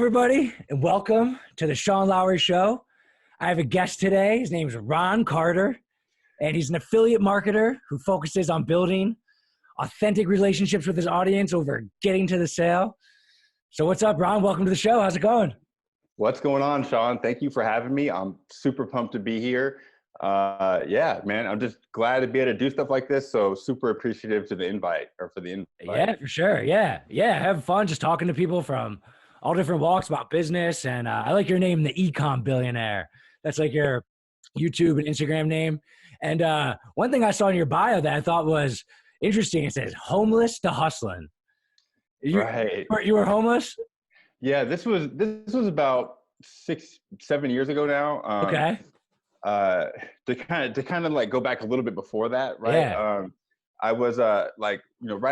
everybody, and welcome to the Sean Lowery Show. I have a guest today. His name is Ron Carter, and he's an affiliate marketer who focuses on building authentic relationships with his audience over getting to the sale. So what's up, Ron? Welcome to the show. How's it going? What's going on, Sean? Thank you for having me. I'm super pumped to be here. Yeah, man, I'm just glad to be able to do stuff like this. So super appreciative to the invite for the invite. Yeah, for sure. Yeah. Have fun just talking to people from all different walks about business. And I like your name, the Ecom Billionaire. That's like your YouTube and Instagram name. And one thing I saw in your bio that I thought was interesting, it says homeless to hustling. Right. You were homeless? Yeah, this was about 6-7 years ago now. Okay. To kind of like go back a little bit before that, right? Yeah. I was right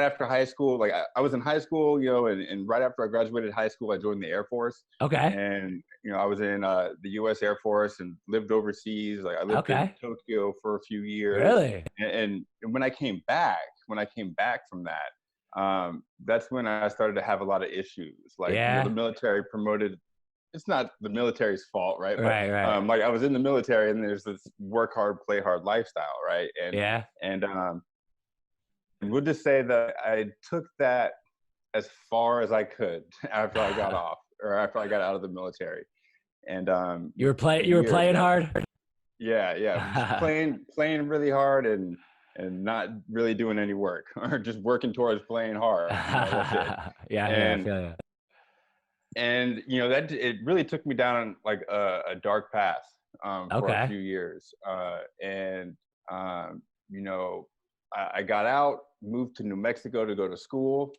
after high school, like I was in high school, and right after I graduated high school, I joined the Air Force. Okay. And I was in the U.S. Air Force and lived overseas. Like I lived in Tokyo for a few years. Really? And when I came back from that, that's when I started to have a lot of issues. Like the military promoted. It's not the military's fault, right? Right. Like I was in the military, and there's this work hard, play hard lifestyle, right? And we'll just say that I took that as far as I could after I got off, or after I got out of the military. And you were playing hard. Yeah, just playing really hard and not really doing any work, or just working towards playing hard. That's it. I feel you. And that it really took me down like a dark path for a few years. I got out, moved to New Mexico to go to school.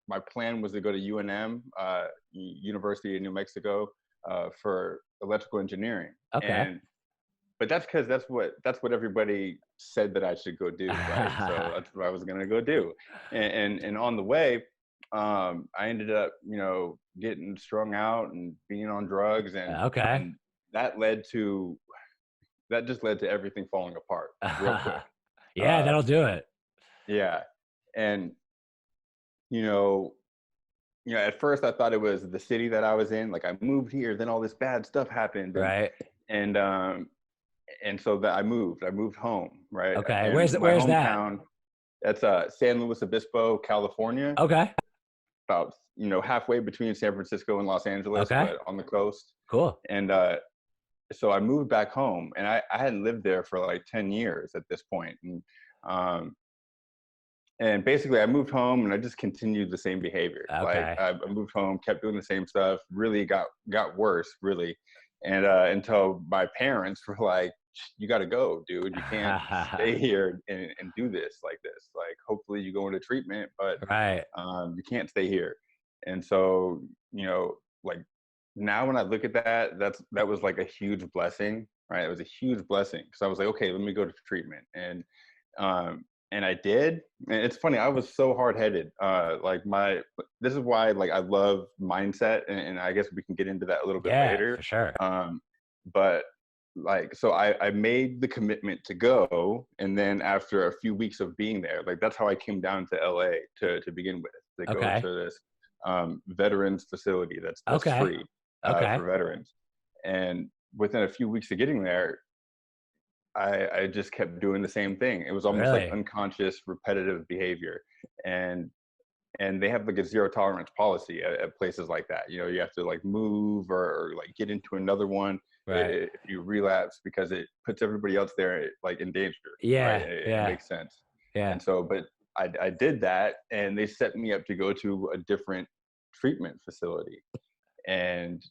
My plan was to go to UNM, University of New Mexico, for electrical engineering. But that's because that's what everybody said that I should go do, right? So that's what I was gonna go do. And on the way, I ended up, getting strung out and being on drugs, and that just led to everything falling apart real quick. That'll do it. Yeah. And, at first I thought it was the city that I was in. Like I moved here, then all this bad stuff happened. Right. And so that I moved home. Right. Okay. And where's that? That's San Luis Obispo, California. Okay. About, halfway between San Francisco and Los Angeles, but on the coast. Cool. And so I moved back home, and I hadn't lived there for like 10 years at this point. And basically I moved home and I just continued the same behavior. Like I moved home, kept doing the same stuff, really got worse, really. And until my parents were like, you got to go, dude. You can't stay here and do this like this. Like, hopefully you go into treatment, but you can't stay here. And so, like now when I look at that, that was like a huge blessing, right? It was a huge blessing, because I was like, okay, let me go to treatment. And I did. And it's funny, I was so hard-headed. This is why, like, I love mindset, and I guess we can get into that a little bit later. For sure. But like, so I made the commitment to go, and then after a few weeks of being there, like that's how I came down to LA to begin with, to go to this veterans facility that's free for veterans. And within a few weeks of getting there, I just kept doing the same thing. It was almost like unconscious, repetitive behavior. And they have like a zero tolerance policy at places like that. You have to like move or like get into another one if you relapse, because it puts everybody else there like in danger. It makes sense. And so, but I did that, and they set me up to go to a different treatment facility, and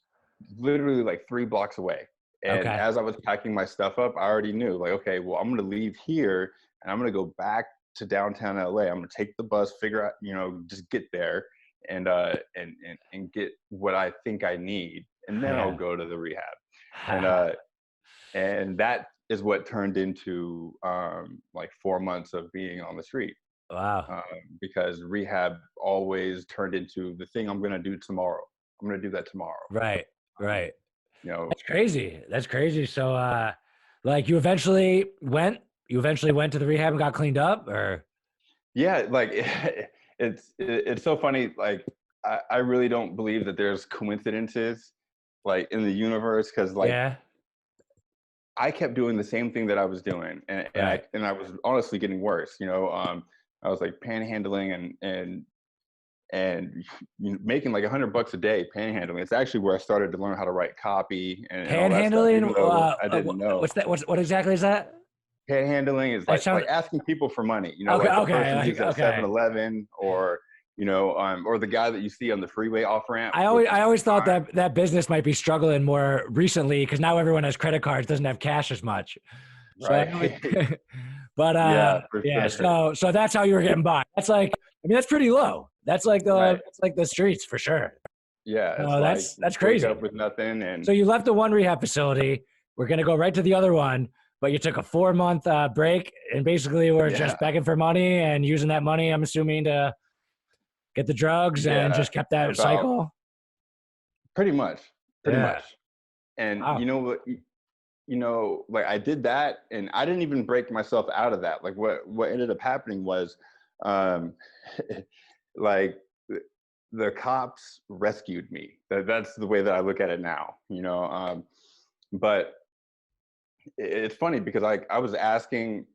literally like 3 blocks away. And as I was packing my stuff up, I already knew, like, okay, well, I'm going to leave here and I'm going to go back to downtown LA. I'm going to take the bus, figure out, just get there and get what I think I need. And then I'll go to the rehab. And that is what turned into like 4 months of being on the street. Wow. Because rehab always turned into the thing I'm going to do tomorrow. I'm going to do that tomorrow. Right. That's crazy. So, like you eventually went to the rehab and got cleaned up, or? Yeah. Like it's so funny. Like I really don't believe that there's coincidences like in the universe, because like Yeah. I kept doing the same thing that I was doing, Right. and I was honestly getting worse. I was like panhandling and making like $100 a day panhandling. It's actually where I started to learn how to write copy and all that stuff, even Panhandling. though I didn't know. What's that? What exactly is that? Panhandling is That like sounds asking people for money. okay. Like the Okay. person Like, who's at okay. 7-Eleven, or the guy that you see on the freeway off ramp I with always the I always thought sign. that business might be struggling more recently because now everyone has credit cards, doesn't have cash as much. So I always, Right. but Yeah, for yeah. sure. So that's how you were getting by. That's like, I mean, that's pretty low. Right. That's like the streets for sure. Yeah, it's No, like that's wake crazy. up with nothing So and you left the one rehab facility. We're gonna go right to the other one, but you took a 4 month break and basically were yeah, just begging for money and using that money, I'm assuming, to get the drugs and yeah, just kept that about cycle. pretty much, pretty Yeah. much. And Wow. you know what? Like I did that, and I didn't even break myself out of that. Like what ended up happening was, um, like the cops rescued me. That's the way that I look at it now. But it's funny because I was asking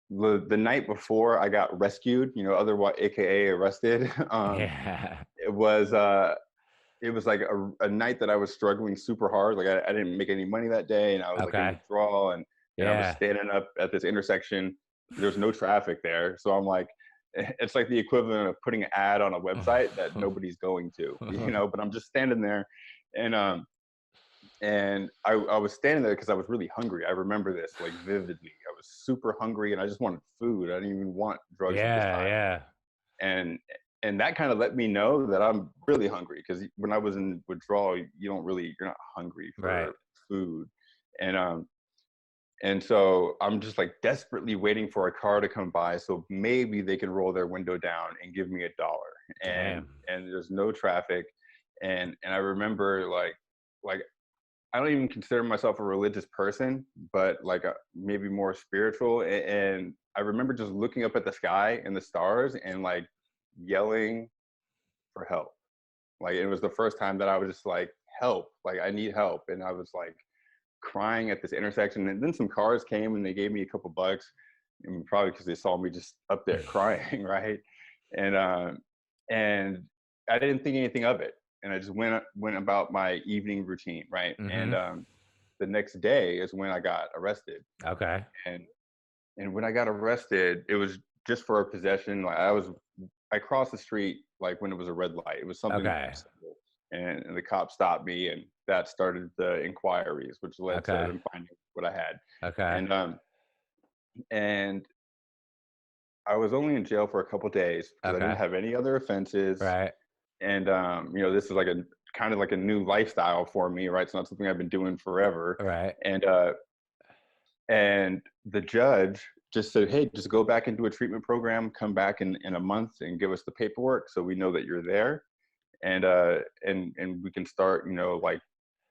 the night before I got rescued, otherwise AKA arrested. Yeah. It was like a night that I was struggling super hard. Like I didn't make any money that day, and I was like in Okay. withdrawal, and I was Yeah. standing up at this intersection. There's no traffic there, so I'm like, it's like the equivalent of putting an ad on a website that nobody's going to, But I'm just standing there, and I was standing there because I was really hungry. I remember this like vividly. I was super hungry, and I just wanted food. I didn't even want drugs at this Yeah. time, Yeah. and that kind of let me know that I'm really hungry, because when I was in withdrawal, you're not hungry Right. for food, and so I'm just like desperately waiting for a car to come by so maybe they can roll their window down and give me $1, and Damn. there's no traffic, and I remember like I don't even consider myself a religious person, but like maybe more spiritual. And I remember just looking up at the sky and the stars and like yelling for help. Like it was the first time that I was just like, help, like I need help. And I was like crying at this intersection. And then some cars came and they gave me a couple bucks, and probably because they saw me just up there crying, right? And and I didn't think anything of it. And I just went about my evening routine, right? Mm-hmm. And the next day is when I got arrested. Okay. And when I got arrested, it was just for a possession. Like I crossed the street like when it was a red light. It was something Okay. simple. And the cop stopped me, and that started the inquiries, which led to Okay. them finding what I had. Okay. And I was only in jail for a couple days because I didn't Okay. have any other offenses. Right. And this is like a kind of like a new lifestyle for me, right? It's not something I've been doing forever. Right. And the judge just said, hey, just go back into a treatment program, come back in a month and give us the paperwork so we know that you're there. And we can start, like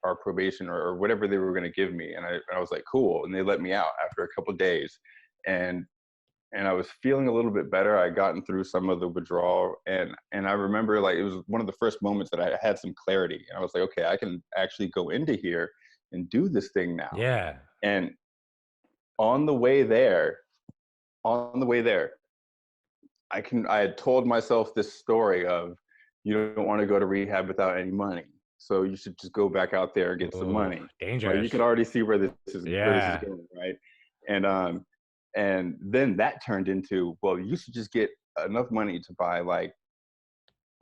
our probation or whatever they were going to give me. And I was like, cool. And they let me out after a couple of days. And I was feeling a little bit better. I had gotten through some of the withdrawal, and I remember like it was one of the first moments that I had some clarity. And I was like, okay, I can actually go into here and do this thing now. Yeah. And on the way there, I had told myself this story of, you don't want to go to rehab without any money, so you should just go back out there and get some Ooh, money. Right? You dangerous. can already see where this is Yeah. going, right? And then that turned into, well, you should just get enough money to buy like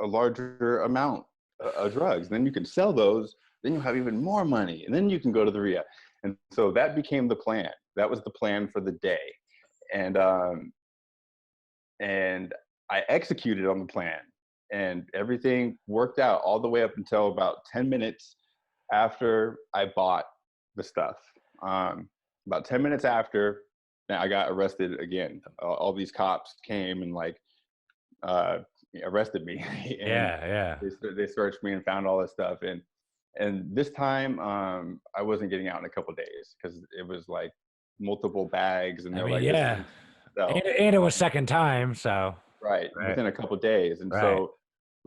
a larger amount of drugs. Then you can sell those. Then you'll have even more money, and then you can go to the rehab. And so that became the plan. That was the plan for the day, and I executed on the plan, and everything worked out all the way up until about 10 minutes after I bought the stuff. About 10 minutes after, I got arrested again. All these cops came and like arrested me, and Yeah. Yeah. they searched me and found all this stuff. And this time, I wasn't getting out in a couple of days because it was like multiple bags, and I they're mean, like, this yeah. isn't so And it was second time, so. right Right. within a couple of days. And Right. so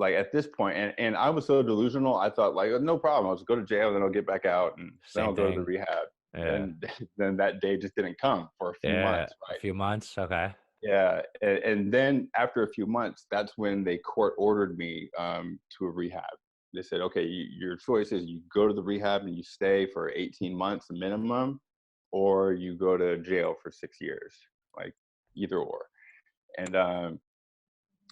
like at this point, and I was so delusional, I thought like, no problem, I'll just go to jail, then I'll get back out, and then I'll go to the rehab. Yeah. And then that day just didn't come for a few months, A right? few months. Okay. Yeah, and then after a few months, that's when they court ordered me to a rehab. They said, okay, your choice is you go to the rehab and you stay for 18 months minimum, or you go to jail for 6 years, like either or. And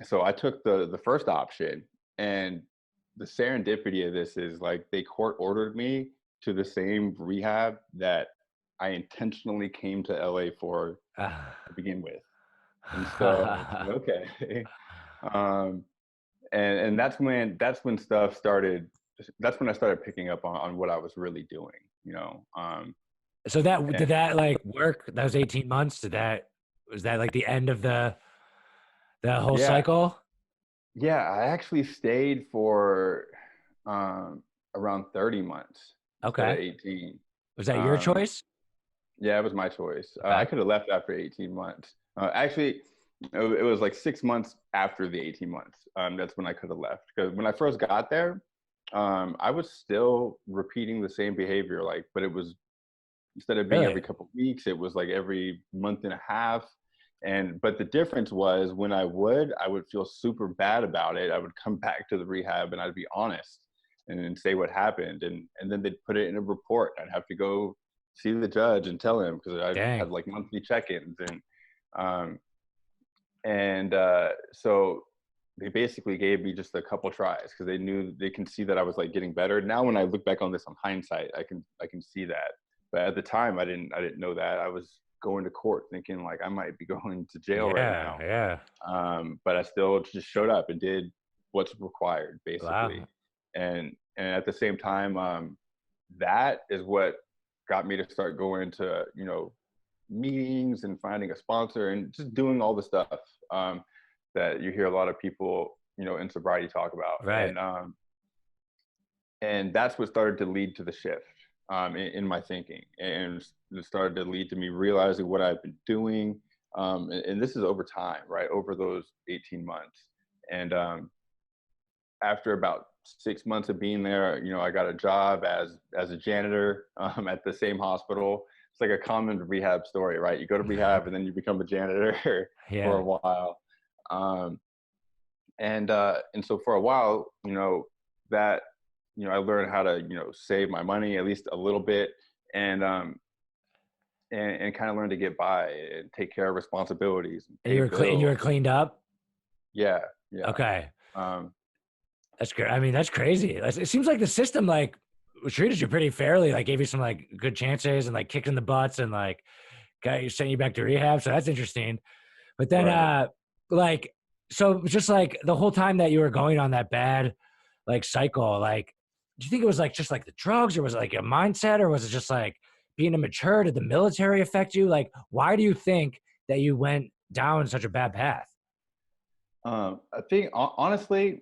so I took the first option, and the serendipity of this is like they court ordered me to the same rehab that I intentionally came to LA for to begin with. And so it's like, okay. um, and that's when stuff started. That's when I started picking up on what I was really doing, you know. So did that like work? That was 18 months. Was that like the end of the whole Yeah, cycle? yeah. I actually stayed for around 30 months instead of Okay. 18. Was that your Um, choice? yeah, it was my choice. I Okay. could have left after 18 months. Actually, it was like 6 months after the 18 months. That's when I could have left, because when I first got there, I was still repeating the same behavior, like, but it was, instead of being every Really? couple of weeks, it was like every month and a half. And but the difference was, when I would feel super bad about it. I would come back to the rehab and I'd be honest and then say what happened, and then they'd put it in a report. I'd have to go see the judge and tell him, because I had Dang. like monthly check-ins. Um, and so they basically gave me just a couple tries, because they knew they can see that I was like getting better. Now when I look back on this on hindsight, I can see that. But at the time, I didn't know that. I was going to court thinking like I might be going to jail right Yeah. now. Yeah. But I still just showed up and did what's required, basically. Wow. And at the same time, that is what got me to start going to, you know, meetings and finding a sponsor and just doing all the stuff that you hear a lot of people, you know, in sobriety talk about. Right. And that's what started to lead to the shift in my thinking, and it started to lead to me realizing what I've been doing. And this is over time, right? Over those 18 months. And after about 6 months of being there, you know, I got a job as a janitor at the same hospital. It's like a common rehab story, right? You go to rehab and then you become a janitor for Yeah. a while. Um, and so for a while, you know, that, you know, I learned how to, you know, save my money at least a little bit, and and kind of learn to get by and take care of responsibilities and And pay you bills. were cleaned up. Yeah, yeah. Okay. Um, That's great. I mean, that's crazy. It seems like the system like treated you pretty fairly, like gave you some like good chances and like kicked in the butts and like got you sent you back to rehab. So that's interesting. But then right. like so just like the whole time that you were going on that bad like cycle, like do you think it was like just like the drugs, or was it like a mindset, or was it just like being immature? Did the military affect you? Like why do you think that you went down such a bad path? I think honestly,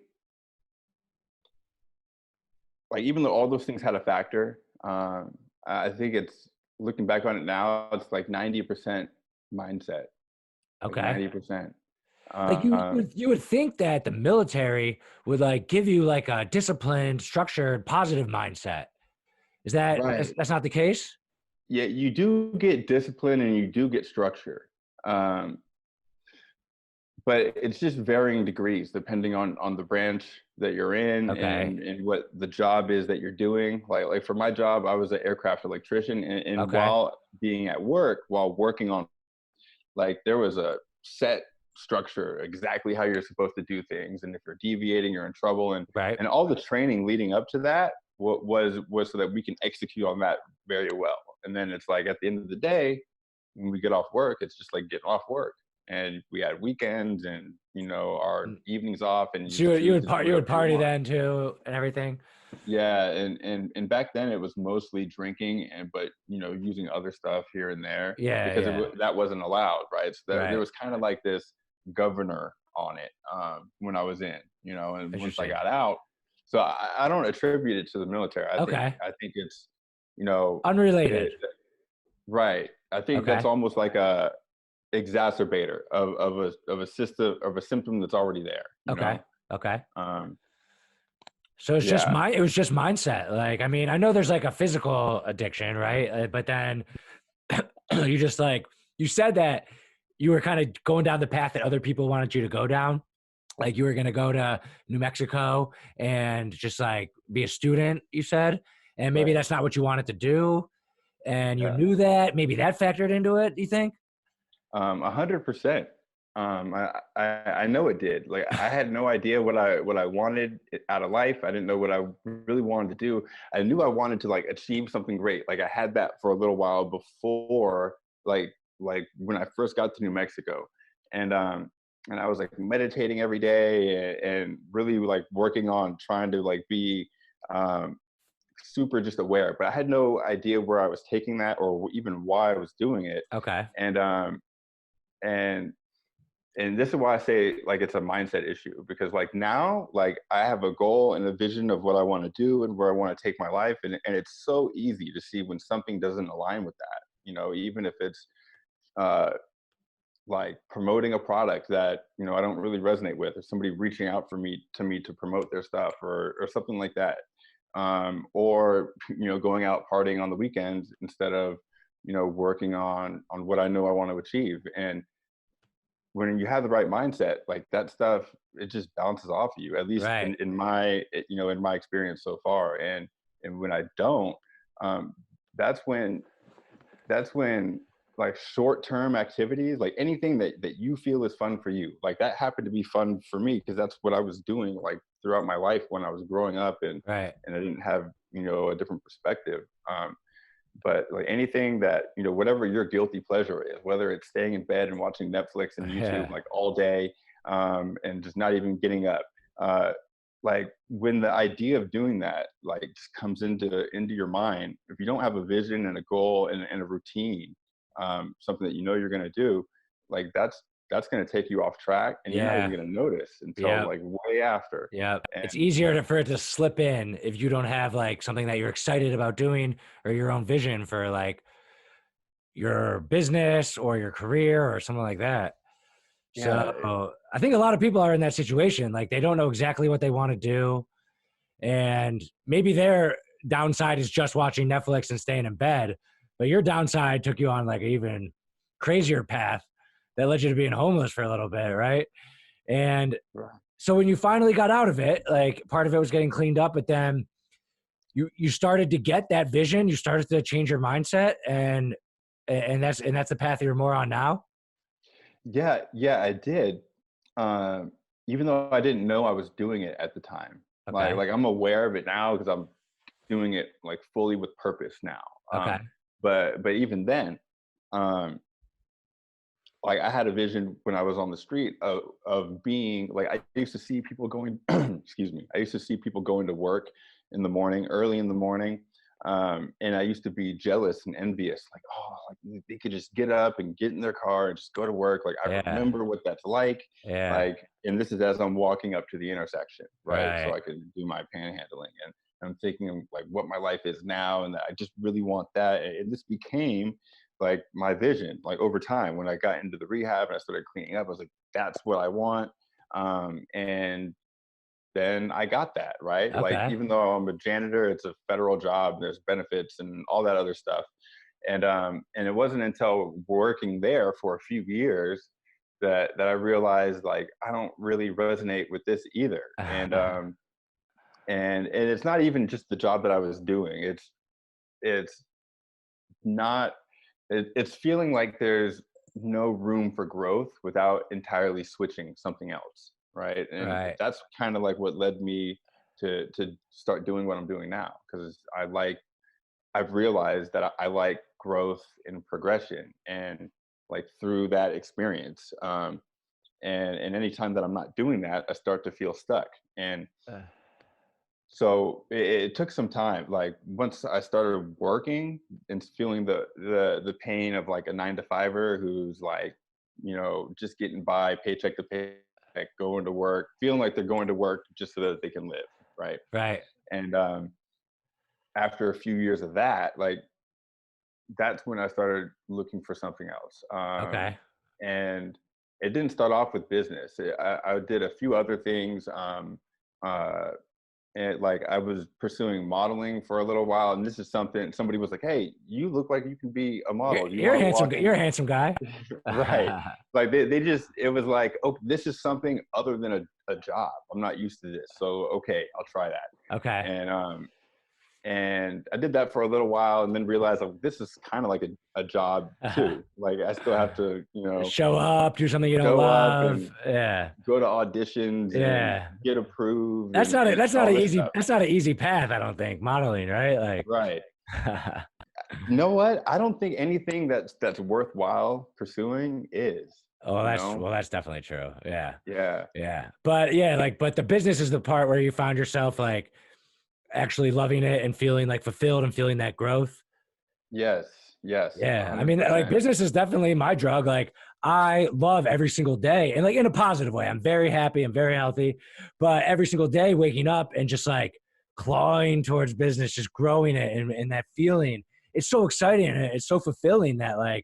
like even though all those things had a factor, I think it's, looking back on it now, it's like 90% mindset, like Okay. 90%. Like you would think that the military would like give you like a disciplined, structured, positive mindset. Right. That's not the case? Yeah, you do get discipline and you do get structure. Um, but it's just varying degrees depending on the branch that you're in, Okay. and what the job is that you're doing. Like for my job, I was an aircraft electrician, and Okay. while being at work, while working on, like, there was a set structure exactly how you're supposed to do things, and if you're deviating, you're in trouble. Right. And all the training leading up to that was so that we can execute on that very well. And then it's like at the end of the day, when we get off work, it's just like getting off work. And we had weekends and, you know, our Mm. evenings off, and you So just choose to do you whatever would you party want. then too and everything. Yeah, and back then it was mostly drinking, and but, you know, using other stuff here and there, Yeah, because yeah. that wasn't allowed, right? So there Right. was kind of like this governor on it when I was in, you know, and once I Interesting. got out, so I don't attribute it to the military. Okay. I think it's, you know, Unrelated. it, right. I think that's Okay. almost like a exacerbator of a system, of a symptom that's already there, you Okay. know. Okay. Um, So it's just yeah. it was just mindset. Like, I mean, I know there's like a physical addiction, right? But then you just like, you said that you were kind of going down the path that other people wanted you to go down. Like you were going to go to New Mexico and just like be a student, you said, and maybe Right. that's not what you wanted to do. And you Yeah. knew that. Maybe that factored into it, you think? 100%. I know it did. Like I had no idea what I wanted out of life. I didn't know what I really wanted to do. I knew I wanted to like achieve something great. Like I had that for a little while before, like like when I first got to New Mexico, and I was like meditating every day and really like working on trying to like be um, super just aware. But I had no idea where I was taking that or even why I was doing it. Okay. And and and this is why I say like it's a mindset issue, because like now like I have a goal and a vision of what I want to do and where I want to take my life, and it's so easy to see when something doesn't align with that, even if it's uh like promoting a product that I don't really resonate with, or somebody reaching out for me to promote their stuff, or something like that, or going out partying on the weekends instead of working on what I know I want to achieve. And when you have the right mindset, like that stuff, it just bounces off of you. At least Right. in my in my experience so far. And when I don't, um, that's when that's when like short term activities, like anything that you feel is fun for you, like that happened to be fun for me because that's what I was doing like throughout my life when I was growing up, Right. and I didn't have a different perspective. But like anything that whatever your guilty pleasure is, whether it's staying in bed and watching Netflix and YouTube Yeah. like all day, and just not even getting up, uh, like when the idea of doing that like just comes into your mind, if you don't have a vision and a goal and a routine, something that you're going to do, like that's going to take you off track, and you're not even Yeah. going to notice until Yeah. like way after. Yeah. It's And easier for it to slip in if you don't have like something that you're excited about doing or your own vision for like your business or your career or something like that. yeah, So I think a lot of people are in that situation. Like they don't know exactly what they want to do. And maybe their downside is just watching Netflix and staying in bed. But your downside took you on like an even crazier path that led you to being homeless for a little bit, right? And so when you finally got out of it, like part of it was getting cleaned up, but then you started to get that vision, you started to change your mindset, and that's the path you're more on now. yeah, I did. Um, Even though I didn't know I was doing it at the time. Like Okay. like I'm aware of it now because I'm doing it like fully with purpose now. Okay. But even then, um, like I had a vision when I was on the street of being like, I used to see people going excuse me, I used to see people going to work in the morning, early in the morning, and I used to be jealous and envious, like, oh, like they could just get up and get in their car and just go to work, like I Yeah. remember what that's Yeah. like. And this is as I'm walking up to the intersection, right, so Right. I could do my panhandling, and I'm thinking of like what my life is now, and that I just really want that. And this became like my vision, like over time when I got into the rehab and I started cleaning up, I was like, that's what I want. And then I got that, right, like Okay. even though I'm a janitor, it's a federal job, there's benefits and all that other stuff. And it wasn't until working there for a few years that I realized like I don't really resonate with this either. And it's not even just the job that I was doing, it's not it's feeling like there's no room for growth without entirely switching something else, right? And Right. that's kind of like what led me to start doing what I'm doing now, because I've realized that I like growth and progression, and like through that experience, and anytime that I'm not doing that, I start to feel stuck. And Uh, so it took some time. Like once I started working and feeling the pain of like a 9 to 5er who's like, just getting by paycheck to paycheck, going to work, feeling like they're going to work just so that they can live, right? right. And after a few years of that, like that's when I started looking for something else. Okay. And it didn't start off with business. I did a few other things. Uh, and like I was pursuing modeling for a little while, and this is something somebody was like, "Hey, you look like you can be a model. Do you You're want to handsome. walk in?" You're a handsome guy. Right. Like they just, it was like, oh, this is something other than a job. I'm not used to this. So okay, I'll try that. Okay. And I did that for a little while, and then realized like this is kind of like a job too. Like I still have to, Show up, do something you don't show up love. and Yeah. go to auditions and Yeah. get approved That's and, not a, and that's not all an this easy stuff. that's not an easy path, I don't think. Modeling, right? Like Right. You know what? I don't think anything that's worthwhile pursuing is, Oh, you know? that's definitely true. Yeah. Yeah. Yeah. But yeah, like, but the business is the part where you found yourself like actually loving it and feeling like fulfilled and feeling that growth. Yes. Yes. Yeah. I mean, like 100%. business is definitely my drug. Like I love every single day and like in a positive way. I'm very happy. I'm very healthy, but every single day waking up and just like clawing towards business, just growing it and that feeling, it's so exciting and it's so fulfilling that like,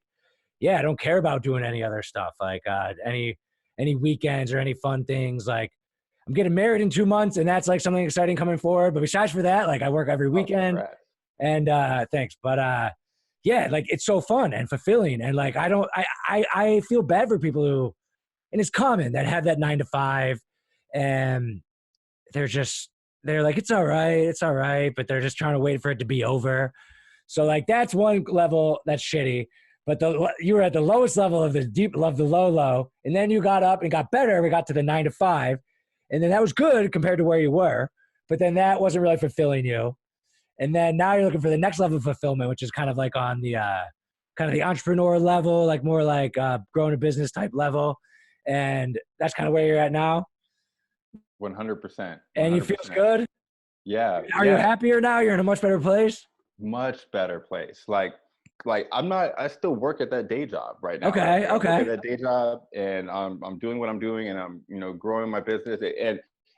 yeah, I don't care about doing any other stuff. Like any weekends or any fun things. Like I'm getting married in 2 months and that's like something exciting coming forward. But besides for that, like I work every Oh, weekend congrats. and thanks. But yeah, like it's so fun and fulfilling. And like I feel bad for people who, and it's common that have that 9 to 5 and they're just they're like, it's all right, but they're just trying to wait for it to be over. So like that's one level that's shitty. But you were at the lowest level of the deep love, the low, and then you got up and got better. We got to the 9 to 5, and then that was good compared to where you were. But then that wasn't really fulfilling you. And then now you're looking for the next level of fulfillment, which is kind of like on the kind of the entrepreneur level, like more like growing a business type level. And that's kind of where you're at now. 100%. And you feel 100%. good. Yeah. Are you Yeah. happier now? You're in a much better place. Much better place. Like I still work at that day job right now. Right? Okay. Like I work at Okay. that day job, and I'm doing what I'm doing, and I'm growing my business,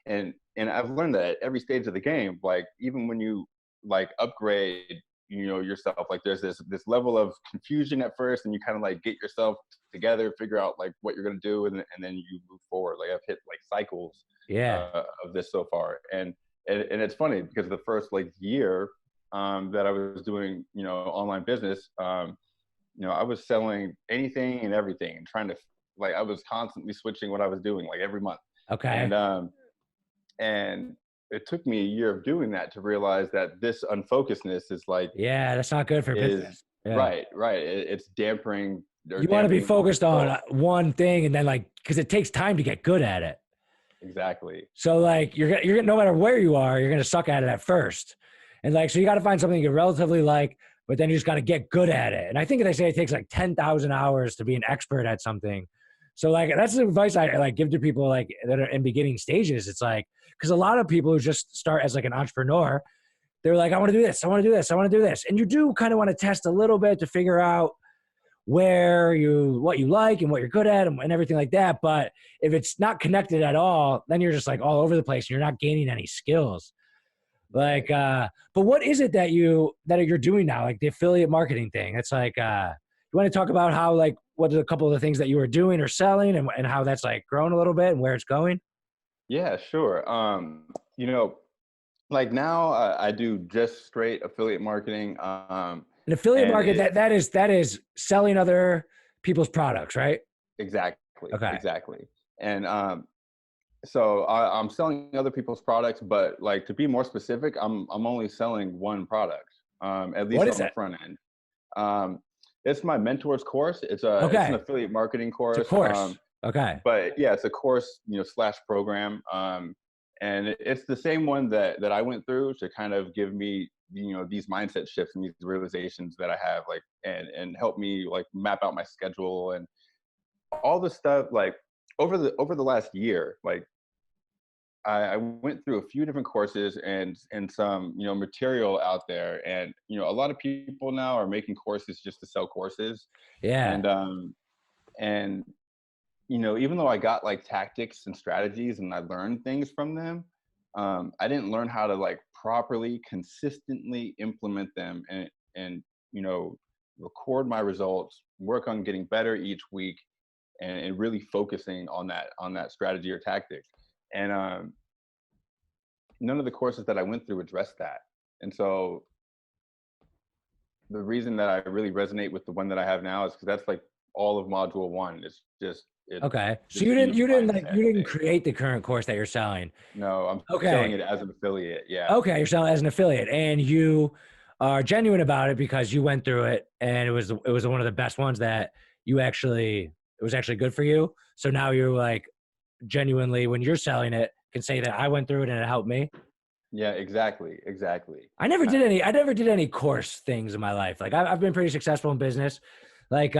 and I've learned that at every stage of the game, like even when you like upgrade, yourself, like there's this level of confusion at first, and you kind of like get yourself together, figure out like what you're gonna do, and then you move forward. Like I've hit like cycles Yeah. of this so far, and it's funny because the first like year that I was doing, online business, I was selling anything and everything and trying to like, I was constantly switching what I was doing like every month. Okay. And it took me a year of doing that to realize that this unfocusedness is like, Yeah, that's not good for is business. Yeah. right. It's dampering or You want to be dampening my focused on results. one thing and then like, because it takes time to get good at it. Exactly. So like you're no matter where you are, you're gonna suck at it at first, and like so you got to find something you relatively like, but then you just got to get good at it. And I think they say it takes like 10,000 hours to be an expert at something. So like that's the advice I like give to people like that are in beginning stages. It's like because a lot of people who just start as like an entrepreneur, they're like, I want to do this, I want to do this, I want to do this, and you do kind of want to test a little bit to figure out what you like and what you're good at and everything like that. But if it's not connected at all, then you're just like all over the place and you're not gaining any skills. Like, but what is it that you're doing now? Like the affiliate marketing thing. It's like, you want to talk about how, like, what are a couple of the things that you were doing or selling and how that's like grown a little bit and where it's going? Yeah, sure. Like now I do just straight affiliate marketing. An affiliate And market that is selling other people's products, right? exactly, Okay. exactly. And so I'm selling other people's products, but like to be more specific, I'm only selling one product, at What least is on the it? front end. Um, it's my mentor's course. It's an Okay. affiliate marketing It's a course. course. Okay. But yeah, it's a course, slash program. And it's the same one that I went through to kind of give me, these mindset shifts and these realizations that I have, like, and help me like map out my schedule and all the stuff. Like over the last year, like I went through a few different courses and some, material out there. And, a lot of people now are making courses just to sell courses. Yeah. And even though I got like tactics and strategies and I learned things from them, I didn't learn how to like properly, consistently implement them and record my results, work on getting better each week. and really focusing on that strategy or tactic. And none of the courses that I went through addressed that. And so the reason that I really resonate with the one that I have now is because that's like all of module one. It's Okay. So this huge you mindset didn't thing. create the current course that you're selling. No, I'm selling Okay. it as an affiliate. Yeah. Okay. You're selling as an affiliate, and you are genuine about it because you went through it and it was one of the best ones that it was actually good for you. So now you're like genuinely, when you're selling it, can say that I went through it and it helped me. Yeah, exactly. I never did any course things in my life. Like I've been pretty successful in business. Like,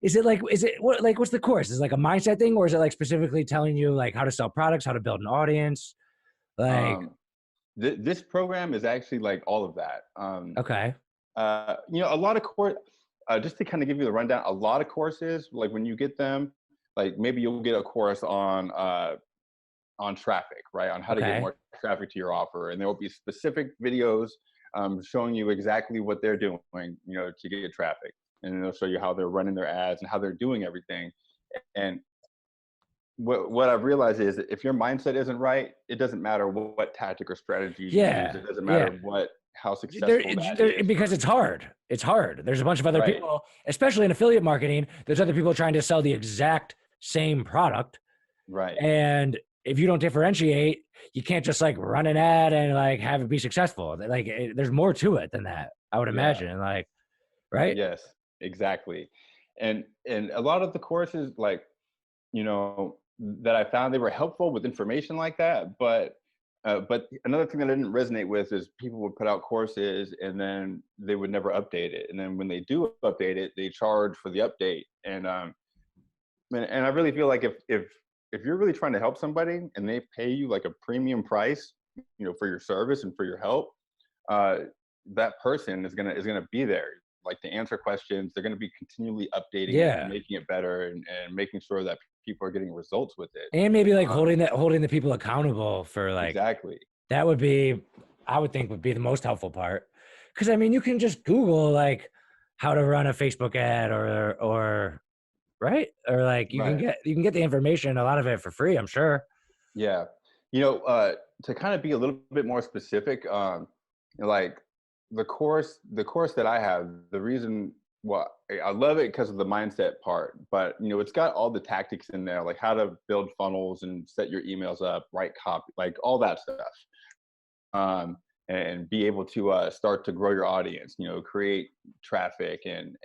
is it what, like, what's the course? Is it like a mindset thing, or is it like specifically telling you like how to sell products, how to build an audience? Like, Um, this program is actually like all of that. okay. A lot of course, just to kind of give you the rundown, a lot of courses, like when you get them, like maybe you'll get a course on traffic, right? On how to get Okay. more traffic to your offer. And there will be specific videos showing you exactly what they're doing, to get traffic. And they'll show you how they're running their ads and how they're doing everything. And what I've realized is that if your mindset isn't right, it doesn't matter what tactic or strategy you use. Yeah. It doesn't Yeah. matter how successful that is. Because it's hard. It's hard. There's a bunch of other Right, people, especially in affiliate marketing. There's other people trying to sell the exact same product. right. And if you don't differentiate, you can't just like run an ad and like have it be successful. Like there's more to it than that, I would Yeah. imagine. Like, right? Yes, exactly. And a lot of the courses, like, that I found, they were helpful with information like that. But another thing that I didn't resonate with is people would put out courses and then they would never update it. And then when they do update it, they charge for the update. And I really feel like if you're really trying to help somebody and they pay you like a premium price, for your service and for your help, uh, that person is gonna be there, like, to answer questions. They're gonna be continually updating it and Yeah. making it better and making sure that people are getting results with it. And maybe like Um, holding the people accountable for like, exactly. that would be, I would think would be the most helpful part. Cause I mean, you can just Google like how to run a Facebook ad or right. Or like Right. you can get the information, a lot of it for free, I'm sure. Yeah. To kind of be a little bit more specific, like the course that I have, the reason, well, I love it because of the mindset part, but it's got all the tactics in there, like how to build funnels and set your emails up, write copy, like all that stuff. And be able to start to grow your audience, create traffic and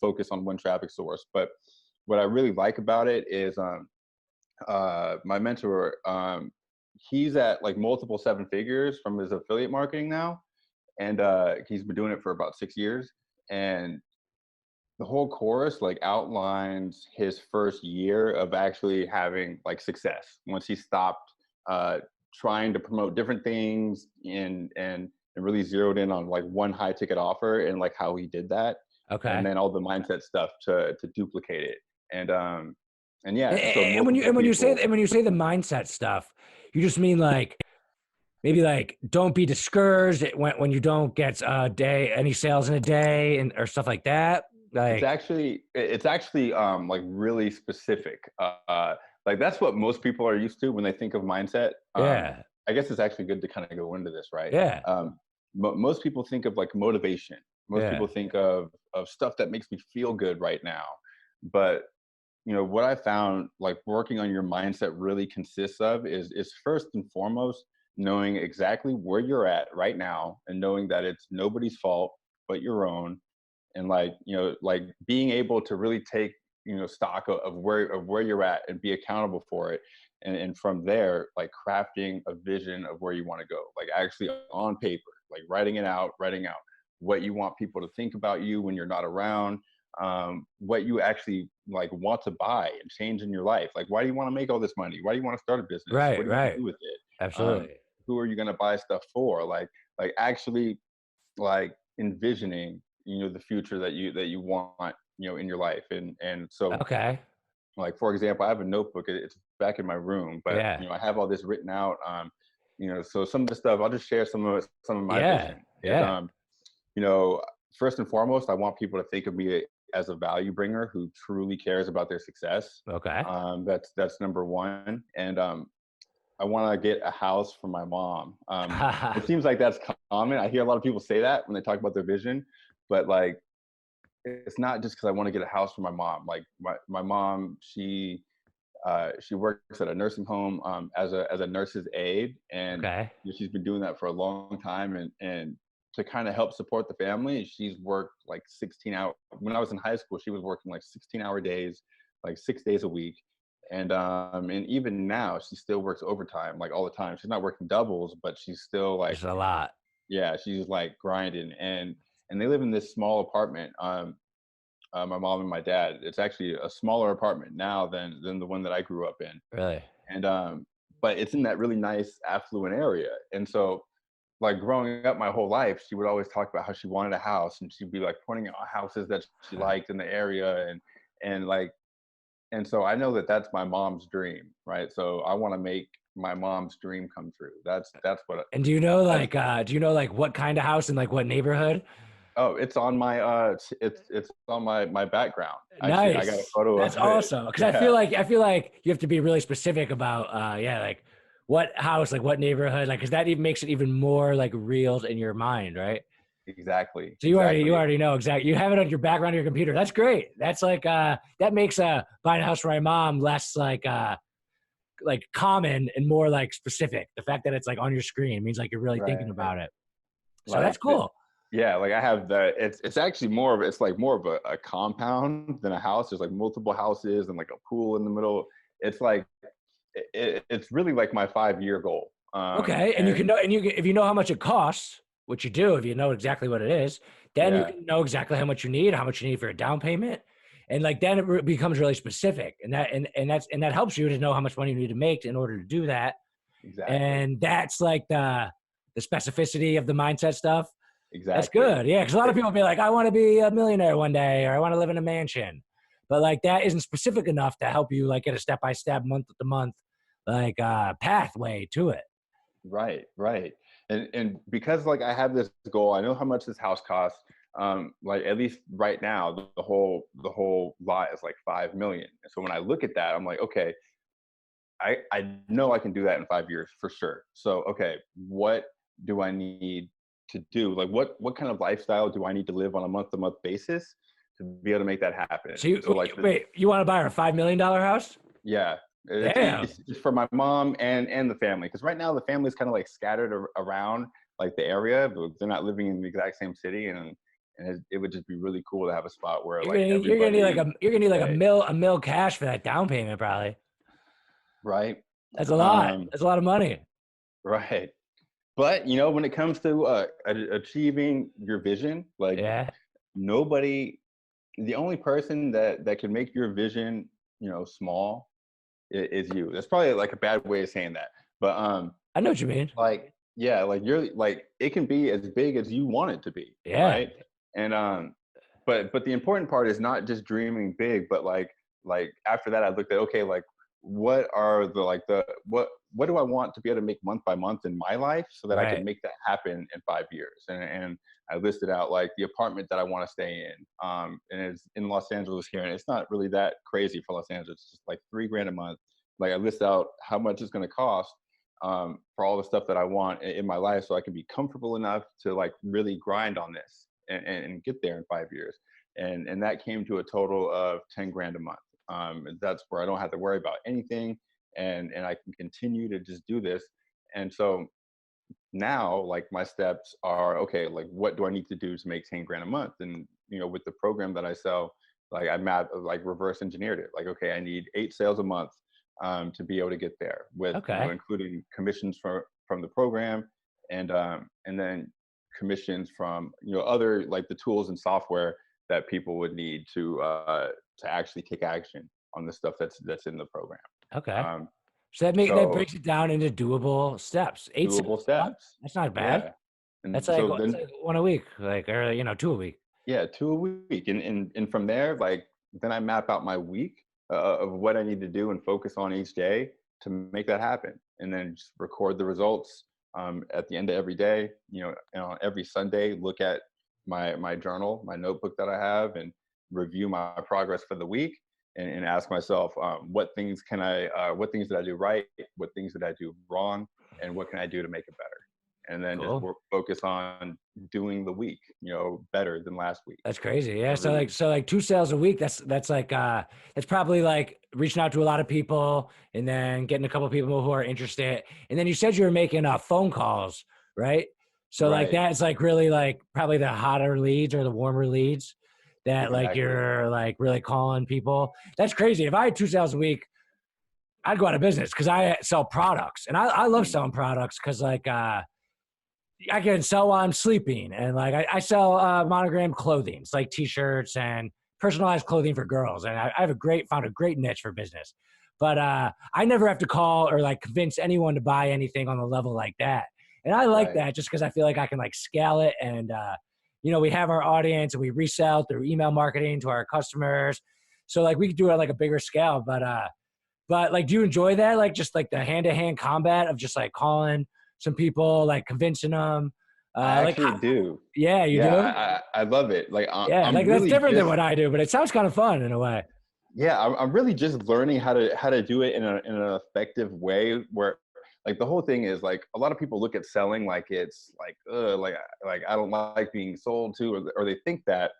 focus on one traffic source. But what I really like about it is my mentor, he's at like multiple seven figures from his affiliate marketing now, and he's been doing it for about 6 years. And the whole course like outlines his first year of actually having like success once he stopped uh, trying to promote different things and really zeroed in on like one high ticket offer and like how he did that, and Okay. then all the mindset stuff to duplicate it. And yeah, so And multiple people. when you say the mindset stuff, you just mean like maybe like don't be discouraged when you don't get any sales in a day and or stuff like that. It's Like, actually like really specific. Like that's what most people are used to when they think of mindset. yeah, I guess it's actually good to kind of go into this, right? yeah, Most people think of like motivation. Most yeah. people think of stuff that makes me feel good right now. But what I found, like, working on your mindset really consists of is first and foremost knowing exactly where you're at right now and knowing that it's nobody's fault but your own. And like being able to really take stock of where you're at and be accountable for it. And from there, like, crafting a vision of where you want to go, like actually on paper, like writing out what you want people to think about you when you're not around, what you actually like want to buy and change in your life. Like, why do you want to make all this money? Why do you want to start a business? What Right, do you want to right. do with it? Absolutely. Who are you going to buy stuff for? Like actually, like, envisioning the future that you want in your life. And so, Okay. like, for example, I have a notebook. It's back in my room, but Yeah. I have all this written out. So some of the stuff, I'll just share some of my Yeah. vision is, Yeah. you know first and foremost, I want people to think of me as a value bringer who truly cares about their success. Okay. That's number one. And I want to get a house for my mom. It seems like that's common. I hear a lot of people say that when they talk about their vision, but like, it's not just because I want to get a house for my mom. Like my mom, she works at a nursing home as a nurse's aide, and Okay. she's been doing that for a long time. And to kind of help support the family, she's worked like 16 hours. When I was in high school, she was working like 16-hour days, like 6 days a week. And even now, she still works overtime, like all the time. She's not working doubles, but she's still like, It's a lot. yeah, she's like grinding. And they live in this small apartment. My mom and my dad. It's actually a smaller apartment now than the one that I grew up in. Really? And but it's in that really nice affluent area. And so like growing up my whole life, she would always talk about how she wanted a house, and she'd be like pointing out houses that she liked in the area. And like, and so I know that that's my mom's dream, right? So I want to make my mom's dream come true. That's what. And do you know like what kind of house and like what neighborhood? Oh, it's on my it's on my background. Actually, I got a Nice. photo That's of it. awesome. Because Yeah, I feel like you have to be really specific about like what house, like what neighborhood, like because that even makes it even more like real in your mind, right? exactly, So you exactly. already know exactly. You have it on your background of your computer. That's great. That's like that makes buying a house for my mom less like common and more like specific. The fact that it's like on your screen means like you're really thinking Right. about it. So that's Like the, cool. yeah, like I have it's actually it's like more of a compound than a house. There's like multiple houses and like a pool in the middle. It's like it's really like my 5-year goal. Okay, and you can And know, and if you know how much it costs, which you do, if you know exactly what it is, then you yeah, can know exactly how much you need for a down payment, and like then it becomes really specific, and that helps you to know how much money you need to make in order to do that, exactly. and that's like the specificity of the mindset stuff. That's Exactly. good, yeah, because a lot of people be like, I want to be a millionaire one day, or I want to live in a mansion, but like that isn't specific enough to help you like get a step by step, month to month, like pathway to it. Right, right. And because like I have this goal, I know how much this house costs. Like at least right now, the whole lot is like 5 million. And so when I look at that, I'm like, okay, I know I can do that in 5 years for sure. So okay, what do I need to do? Like what kind of lifestyle do I need to live on a month to month basis to be able to make that happen? So So like wait, you want to buy her a $5 million house? yeah, Damn. it's for my mom and the family, because right now the family's kind of like scattered around like the area, but they're not living in the exact same city, and it would just be really cool to have a spot where like You're gonna need like everybody can stay. a mil cash for that down payment, probably. Right, That's a lot. um, That's a lot of money. right. But you know, when it comes to achieving your vision, like Yeah. nobody, the only person that can make your vision, small is you. That's probably like a bad way of saying that, but I know what you mean. like yeah, like you're like it can be as big as you want it to be, Yeah. right? And but the important part is not just dreaming big, but like after that I looked at, okay, like what are the like the what do I want to be able to make month by month in my life so that I can Right. make that happen in 5 years. And I listed out like the apartment that I want to stay in, and it's in Los Angeles here, and it's not really that crazy for Los Angeles. It's just like $3,000 a month. Like I list out how much it's going to cost for all the stuff that I want in my life, so I can be comfortable enough to like really grind on this and get there in 5 years. And that came to a total of $10,000 a month. And that's where I don't have to worry about anything, and I can continue to just do this. And so now, like my steps are, okay, like what do I need to do to make $10,000 a month? And with the program that I sell, like I like reverse engineered it. Like, okay, I need 8 sales a month to be able to get there, with Okay. including commissions from the program, and then commissions from other like the tools and software that people would need to actually take action on the stuff that's in the program. Okay. Um, So that so breaks it down into doable steps. 8 doable sales a month. steps, That's not bad. yeah. And so That's then like one a week, like or two a week. yeah, 2 a week, and from there, like then I map out my week of what I need to do and focus on each day to make that happen, and then just record the results at the end of every day. And on every Sunday, look at my journal, my notebook that I have, and review my progress for the week and ask myself, what things did I do right? What things did I do wrong? And what can I do to make it better? And then just Cool. focus on doing the week, better than last week. That's crazy. Yeah. So Really. like 2 sales a week, that's like, that's probably like reaching out to a lot of people and then getting a couple of people who are interested. And then you said you were making phone calls, right? So like Right. that's like really like probably the hotter leads or the warmer leads that like Exactly. you're like really calling people. That's crazy. If I had 2 sales a week, I'd go out of business because I sell products and I love selling products because like, I can sell while I'm sleeping. And like, I sell monogrammed clothing. It's like t-shirts and personalized clothing for girls. And I have found a great niche for business, but I never have to call or like convince anyone to buy anything on the level like that. And I like Right. that just because I feel like I can like scale it. And, we have our audience and we resell through email marketing to our customers. So like we could do it at like a bigger scale, but like, do you enjoy that? Like just like the hand-to-hand combat of just like calling some people, like convincing them. I Like, actually do. yeah, you Yeah, do. I love it. Like Yeah, I'm like that's really different than just, what I do, but it sounds kind of fun in a way. yeah, I'm really just learning how to do it in an effective way where, like, the whole thing is like a lot of people look at selling like it's like like I don't like being sold to, or they think that.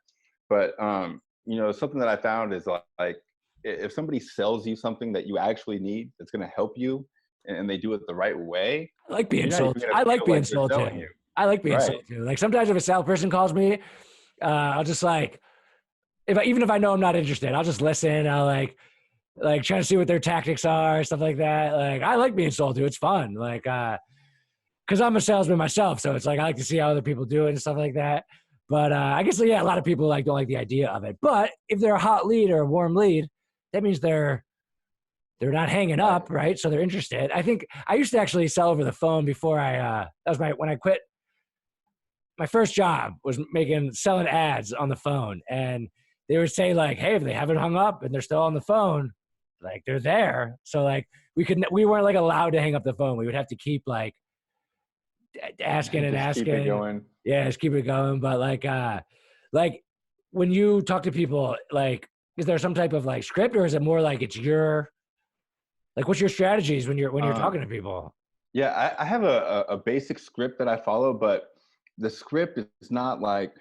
But something that I found is like if somebody sells you something that you actually need that's going to help you, and they do it the right way, I like being you're not even sold. going to I like feel like being they're sold selling to. you. I like being Right. sold to. Like sometimes if a salesperson calls me, I'll just like even if I know I'm not interested, I'll just listen. I'll like try to see what their tactics are, stuff like that. Like I like being sold to. It's fun. Like because I'm a salesman myself, so it's like I like to see how other people do it and stuff like that. But I guess yeah, a lot of people like don't like the idea of it. But if they're a hot lead or a warm lead, that means they're not hanging Right. up, right? So they're interested. I think I used to actually sell over the phone before that was when I quit. My first job was selling ads on the phone, and they would say like, "Hey, if they haven't hung up and they're still on the phone, like they're there." So like we weren't like allowed to hang up the phone. We would have to keep like asking and Just keep it asking. going. Yeah, just keep it going. But like when you talk to people, like, is there some type of like script, or is it more like it's your like what's your strategies when you're Um, talking to people? yeah, I have a basic script that I follow, but the script is not like,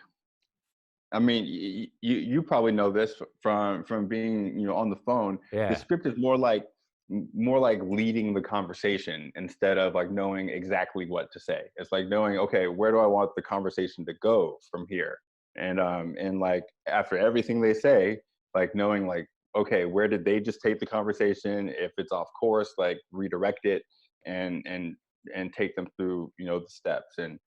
I mean, you probably know this from being on the phone. The Yeah. script is more like leading the conversation instead of like knowing exactly what to say. It's like knowing, okay, where do I want the conversation to go from here? And like after everything they say, like knowing like, okay, where did they just take the conversation? If it's off course, like redirect it and take them through the steps. And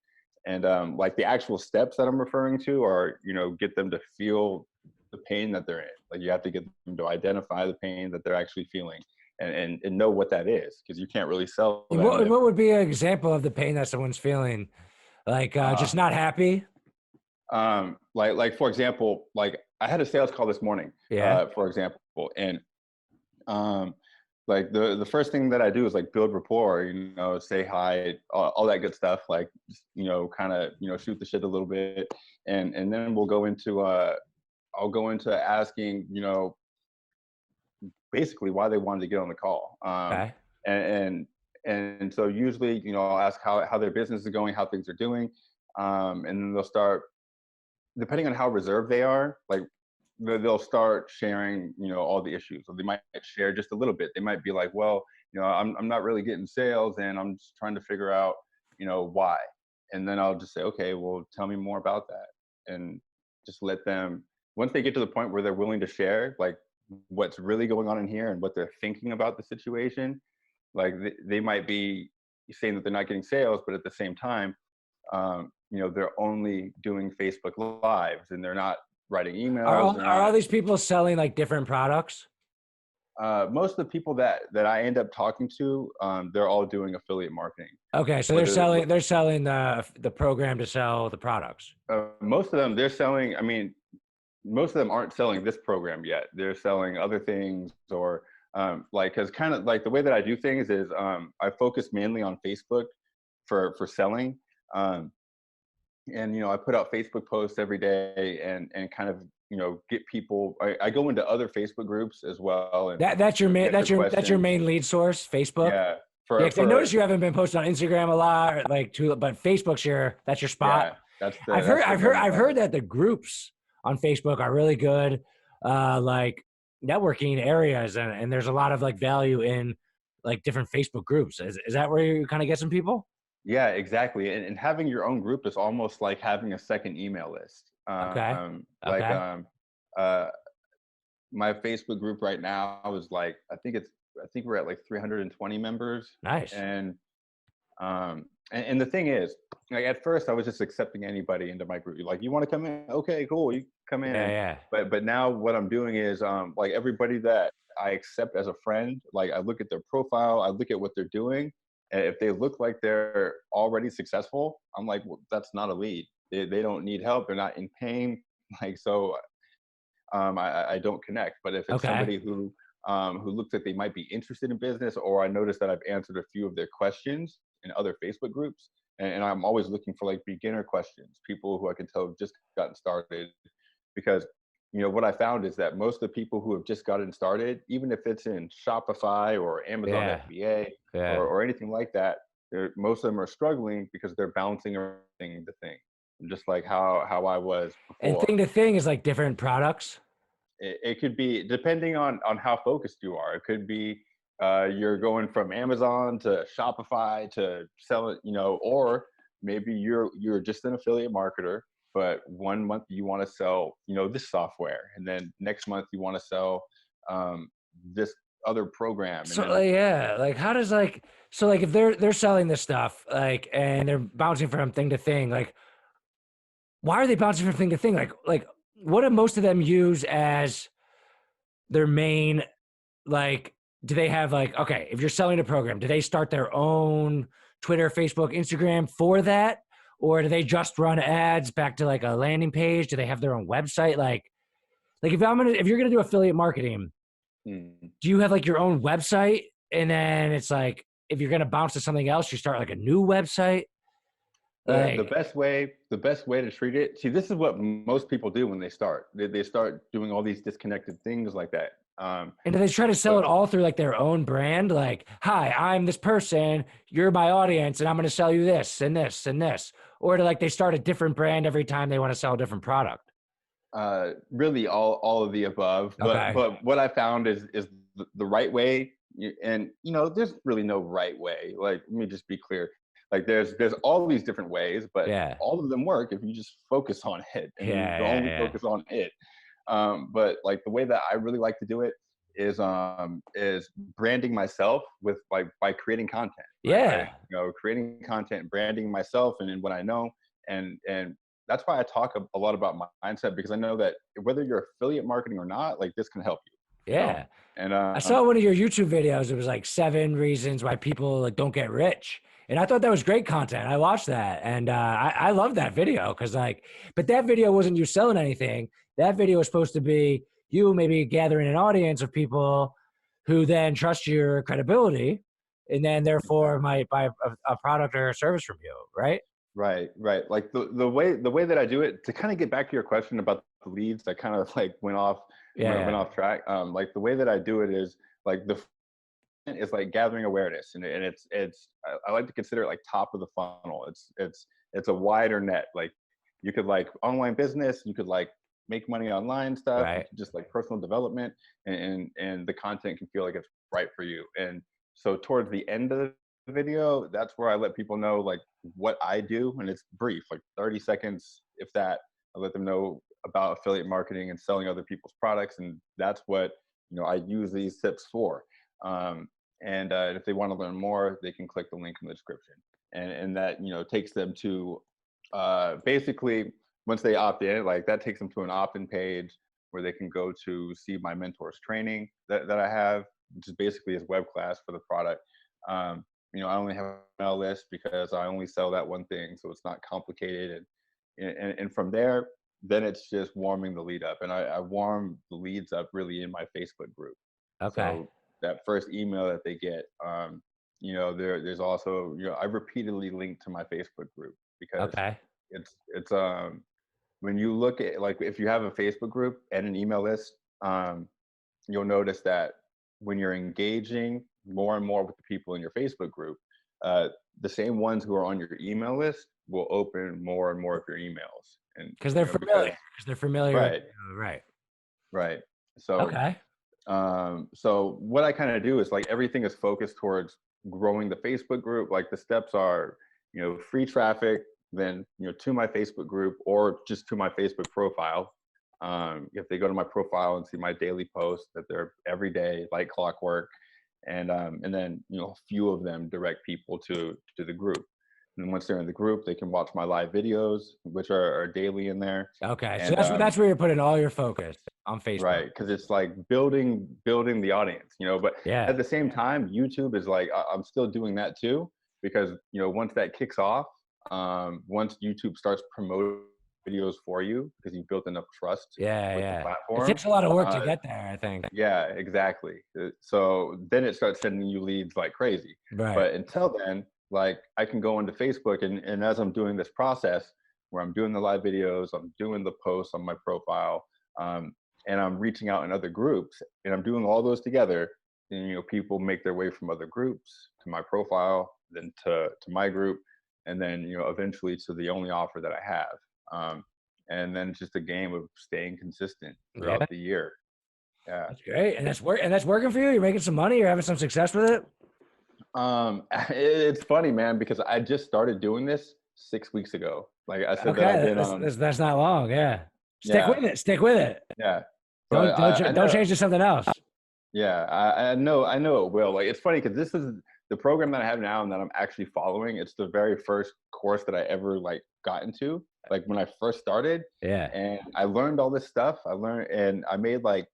like the actual steps that I'm referring to are, get them to feel the pain that they're in. Like you have to get them to identify the pain that they're actually feeling, and know what that is, because you can't really sell And them if what would be an example of the pain that someone's feeling? Like uh, just not happy? like for example, like I had a sales call this morning, Yeah. for example, and um like the first thing that I do is like build rapport, say hi, all that good stuff, like just, kind of shoot the shit a little bit, and then we'll go into I'll go into asking, basically why they wanted to get on the call. Okay. And and so usually, I'll ask how their business is going, how things are doing. And then they'll start, depending on how reserved they are, like they'll start sharing, all the issues. So they might share just a little bit. They might be like, well, I'm not really getting sales, and I'm just trying to figure out, why. And then I'll just say, okay, well, tell me more about that, and just let them. Once they get to the point where they're willing to share, like what's really going on in here and what they're thinking about the situation, like they might be saying that they're not getting sales, but at the same time, they're only doing Facebook Lives and they're not writing emails. They're Are not. all these people selling like different products? Most of the people that I end up talking to, they're all doing affiliate marketing. Okay, so Whether they're selling the program to sell the products. most of them, they're selling. I mean, most of them aren't selling this program yet. They're selling other things, or like, because kind of like the way that I do things is, I focus mainly on Facebook for selling. And I put out Facebook posts every day, and kind of get people. I go into other Facebook groups as well, and That's your main, answer that's your questions. main lead source, Facebook. Yeah, Yeah, for because I noticed you haven't been posting on Instagram a lot, or like but that's your spot. yeah, that's the bread and I've heard butter. that the groups on Facebook are really good, like networking areas, and there's a lot of like value in like different Facebook groups. Is that where you kind of get some people? Yeah, exactly. And having your own group is almost like having a second email list. Okay, Like okay, uh, my Facebook group right now is like I think we're at like 320 members, nice. and and the thing is, like at first I was just accepting anybody into my group. Like, you want to come in? Okay, cool, you come in. Yeah, And yeah, but now what I'm doing is like everybody that I accept as a friend, like I look at their profile, I look at what they're doing, and if they look like they're already successful, I'm like, well, that's not a lead. They don't need help. They're not in pain. Like, so I don't connect. But if it's okay. somebody who looks like they might be interested in business, or I notice that I've answered a few of their questions in other Facebook groups, and I'm always looking for like beginner questions, people who I can tell have just gotten started, because what I found is that most of the people who have just gotten started, even if it's in Shopify or Amazon Yeah, FBA yeah. or anything like that, most of them are struggling because they're bouncing around thing to thing, just like how I was And before. thing to thing is like different products. It could be depending on how focused you are. It could be you're going from Amazon to Shopify to sell it, or maybe you're just an affiliate marketer, but one month you want to sell this software, and then next month you want to sell this other program, and So then like, yeah, like how does like so like if they're selling this stuff like and they're bouncing from thing to thing, like why are they bouncing from thing to thing? Like what do most of them use as their main like do they have like okay, if you're selling a program, do they start their own Twitter, Facebook, Instagram for that? Or do they just run ads back to like a landing page? Do they have their own website? Like if you're gonna do affiliate marketing, hmm. do you have like your own website? And then it's like if you're gonna bounce to something else, you start like a new website. The Like, best way to treat it. See, this is what most people do when they start. They start doing all these disconnected things like that. and do they try to sell But it all through like their own brand? Like, hi, I'm this person, you're my audience, and I'm gonna sell you this and this and this. Or do like they start a different brand every time they want to sell a different product? really all of the above. But Okay. what I found is the right way, and there's really no right way. Like, let me just be clear. Like, there's all these different ways, but Yeah. all of them work if you just focus on it and you Yeah. Yeah. only Yeah. focus on it. But like the way that I really like to do it is branding myself with like by creating content, right? Yeah. Creating content, branding myself and what I know, and that's why I talk a lot about mindset, because I know that whether you're affiliate marketing or not, like this can help you, Yeah. and I saw one of your YouTube videos. It was like 7 reasons why people like don't get rich. And I thought that was great content. I watched that and I love that video because like, but that video wasn't you selling anything. That video was supposed to be you maybe gathering an audience of people who then trust your credibility and then therefore might buy a product or a service from you. Right. right. Like the way that I do it, to kind of get back to your question about the leads that kind of like went Yeah. off track. Like the way that I do it is like is like gathering awareness, and I like to consider it like top of the funnel. It's a wider net. Like, you could like online business, you could like make money online stuff, you Right. could just like personal development, and the content can feel like it's right for you. And so towards the end of the video, that's where I let people know like what I do, and it's brief, like 30 seconds if that. I let them know about affiliate marketing and selling other people's products, and that's what I use these tips for. um, and if they want to learn more, they can click the link in the description, and that takes them to basically, once they opt in, like that takes them to an opt-in page where they can go to see my mentor's training that I have, which is basically his web class for the product. I only have an email list because I only sell that one thing, so it's not complicated. And from there, then it's just warming the lead up, and I warm the leads up really in my Facebook group. Okay. So that first email that they get, there's also, I repeatedly link to my Facebook group, because Okay. it's when you look at, like, if you have a Facebook group and an email list, you'll notice that when you're engaging more and more with the people in your Facebook group, the same ones who are on your email list will open more and more of your emails, and because they're familiar. Because they're familiar. Right. Right. Right. So, Okay. so what I kind of do is, like, everything is focused towards growing the Facebook group. Like, the steps are, free traffic, then, to my Facebook group or just to my Facebook profile. If they go to my profile and see my daily posts, that they're every day like clockwork, and then, a few of them direct people to the group. And once they're in the group, they can watch my live videos, which are daily in there. Okay, so And that's where you're putting all your focus, on Facebook. right, because it's like building the audience, but Yeah. at the same time, YouTube is like, I'm still doing that too, because once that kicks off, once YouTube starts promoting videos for you because you've built enough trust with the platform. It takes a lot of work to get there, I think. Yeah, exactly. So then it starts sending you leads like crazy. Right. But until then, like, I can go into Facebook, and as I'm doing this process where I'm doing the live videos, I'm doing the posts on my profile, and I'm reaching out in other groups, and I'm doing all those together, and people make their way from other groups to my profile, then to my group, and then eventually to the only offer that I have. And then it's just a game of staying consistent throughout the year. Yeah, that's great. And that's working for you. You're making some money. You're having some success with it. It's funny, man, because I just started doing this 6 weeks ago. Like I said, that's not long. Yeah. Stick with it. Yeah. Don't change to something else. Yeah, I know it will. Like, it's funny because this is the program that I have now and that I'm actually following. It's the very first course that I ever got into, like when I first started. Yeah. And I learned all this stuff. And I made like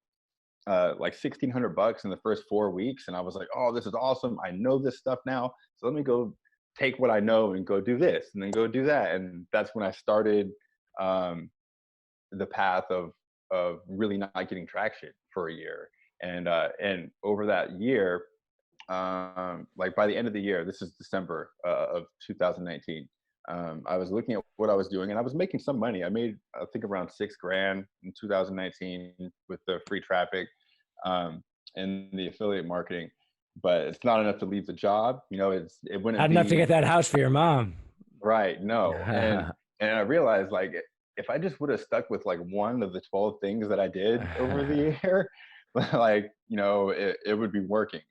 $1,600 in the first 4 weeks, and I was like, oh, this is awesome. I know this stuff now, so let me go take what I know and go do this and then go do that. And that's when I started the path of really not getting traction for a year. And over that year, like by the end of the year, this is December of 2019, I was looking at what I was doing, and I was making some money. I made, I think, around $6,000 in 2019 with the free traffic and the affiliate marketing, but it's not enough to leave the job. It wouldn't Not enough to get that house for your mom. Right. No. And I realized, like, if I just would have stuck with like one of the 12 things that I did over the year, like, it would be working.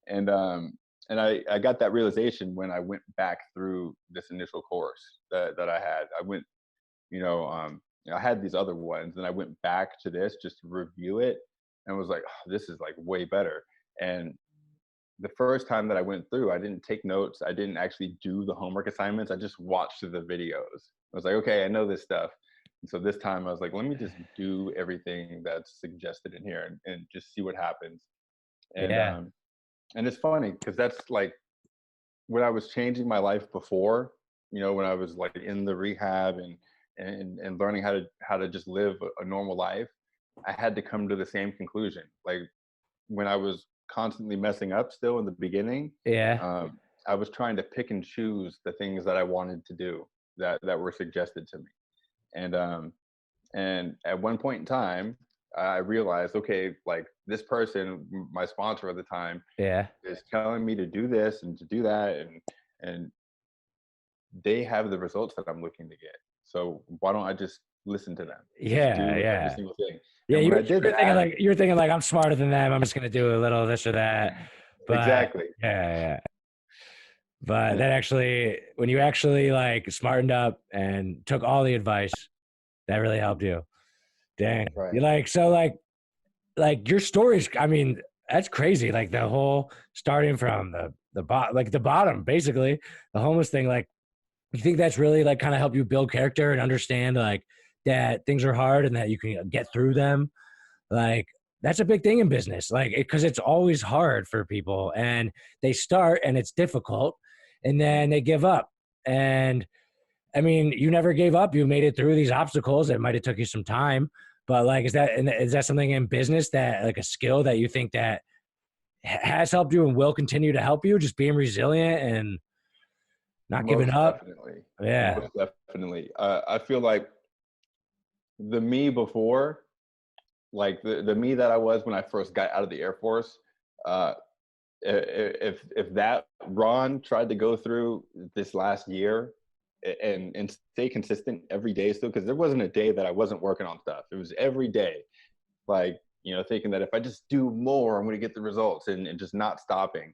And I got that realization when I went back through this initial course that I had. I went, I had these other ones, and I went back to this just to review it, and was like, oh, this is like way better. And the first time that I went through, I didn't take notes. I didn't actually do the homework assignments. I just watched the videos. I was like, okay, I know this stuff. And so this time I was like, let me just do everything that's suggested in here and just see what happens. And and it's funny because that's like when I was changing my life before, when I was like in the rehab and learning how to just live a normal life, I had to come to the same conclusion. Like when I was constantly messing up still in the beginning, I was trying to pick and choose the things that I wanted to do that were suggested to me. And at one point in time, I realized, okay, like this person, my sponsor at the time, is telling me to do this and to do that, and they have the results that I'm looking to get. So why don't I just listen to them? Every single thing. Yeah, you were thinking like I'm smarter than them. I'm just gonna do a little this or that. But, exactly. Yeah. But that actually, when you actually like smartened up and took all the advice, that really helped you. Dang. Right. You like your stories. I mean, that's crazy. Like the whole starting from the bottom, basically the homeless thing. Like, you think that's really like kind of help you build character and understand like that things are hard and that you can get through them. Like that's a big thing in business, like because it's always hard for people and they start and it's difficult and then they give up. And I mean, you never gave up. You made it through these obstacles. It might've took you some time, but like, is that something in business that like a skill that you think that has helped you and will continue to help you, just being resilient and not giving up? Definitely. Yeah. Most definitely. I feel like the me before, like the me that I was when I first got out of the Air Force, if that Ron tried to go through this last year and stay consistent every day still, because there wasn't a day that I wasn't working on stuff. It was every day, like, thinking that if I just do more, I'm going to get the results, and just not stopping,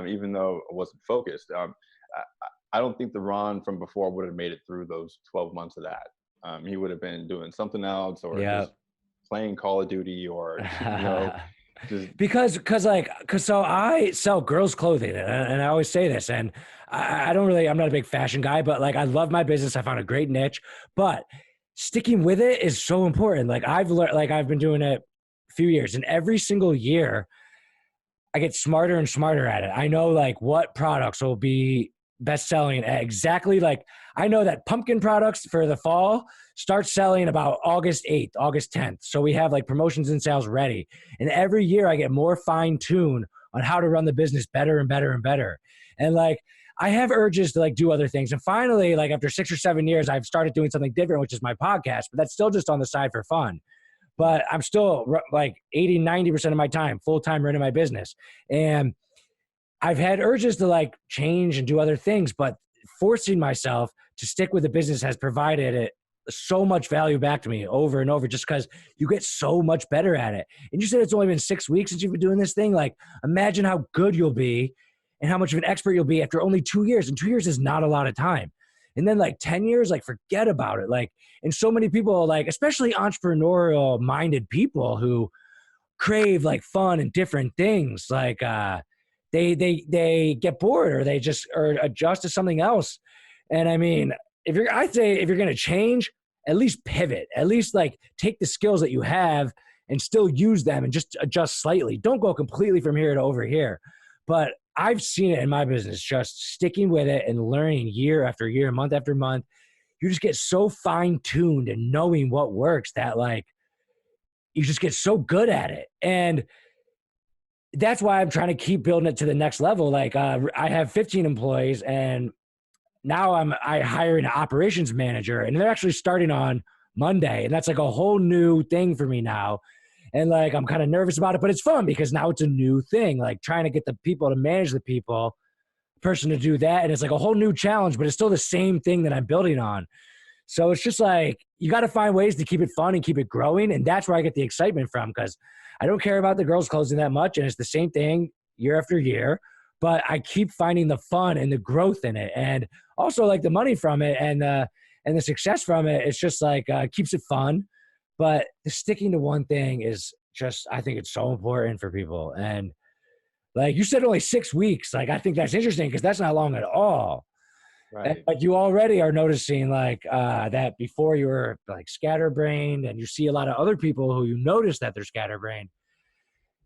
even though I wasn't focused. I don't think the Ron from before would have made it through those 12 months of that. He would have been doing something else, or just playing Call of Duty, or just because so I sell girls clothing, and I always say this, and I'm not a big fashion guy, but like I love my business. I found a great niche, but sticking with it is so important. Like I've learned, like I've been doing it a few years, and every single year I get smarter and smarter at it. I know like what products will be best selling exactly. Like I know that pumpkin products for the fall start selling about August 8th, August 10th. So we have like promotions and sales ready. And every year I get more fine tuned on how to run the business better and better and better. And like, I have urges to like do other things. And finally, like after 6 or 7 years, I've started doing something different, which is my podcast, but that's still just on the side for fun. But I'm still like 80, 90% of my time, full-time running my business. And I've had urges to like change and do other things, but forcing myself to stick with the business has provided it so much value back to me over and over, just because you get so much better at it. And you said it's only been 6 weeks since you've been doing this thing. Like imagine how good you'll be and how much of an expert you'll be after only 2 years. And 2 years is not a lot of time. And then like 10 years, like forget about it. Like, and so many people, like, especially entrepreneurial minded people who crave like fun and different things, like, they get bored, or they just or adjust to something else. And I mean, I'd say if you're going to change, at least pivot, at least like take the skills that you have and still use them and just adjust slightly. Don't go completely from here to over here. But I've seen it in my business, just sticking with it and learning year after year, month after month. You just get so fine tuned and knowing what works that like you just get so good at it. And that's why I'm trying to keep building it to the next level. Like I have 15 employees, and now I hire an operations manager, and they're actually starting on Monday. And that's like a whole new thing for me now. And like, I'm kind of nervous about it, but it's fun because now it's a new thing, like trying to get the people to manage the people, person to do that. And it's like a whole new challenge, but it's still the same thing that I'm building on. So it's just like, you got to find ways to keep it fun and keep it growing. And that's where I get the excitement from, because I don't care about the girls' clothing that much. And it's the same thing year after year, but I keep finding the fun and the growth in it. And also like the money from it and the success from it. It's just like, keeps it fun. But sticking to one thing is just, I think it's so important for people. And like you said, only 6 weeks. Like, I think that's interesting because that's not long at all. right. But you already are noticing like that before you were like scatterbrained, and you see a lot of other people who you notice that they're scatterbrained.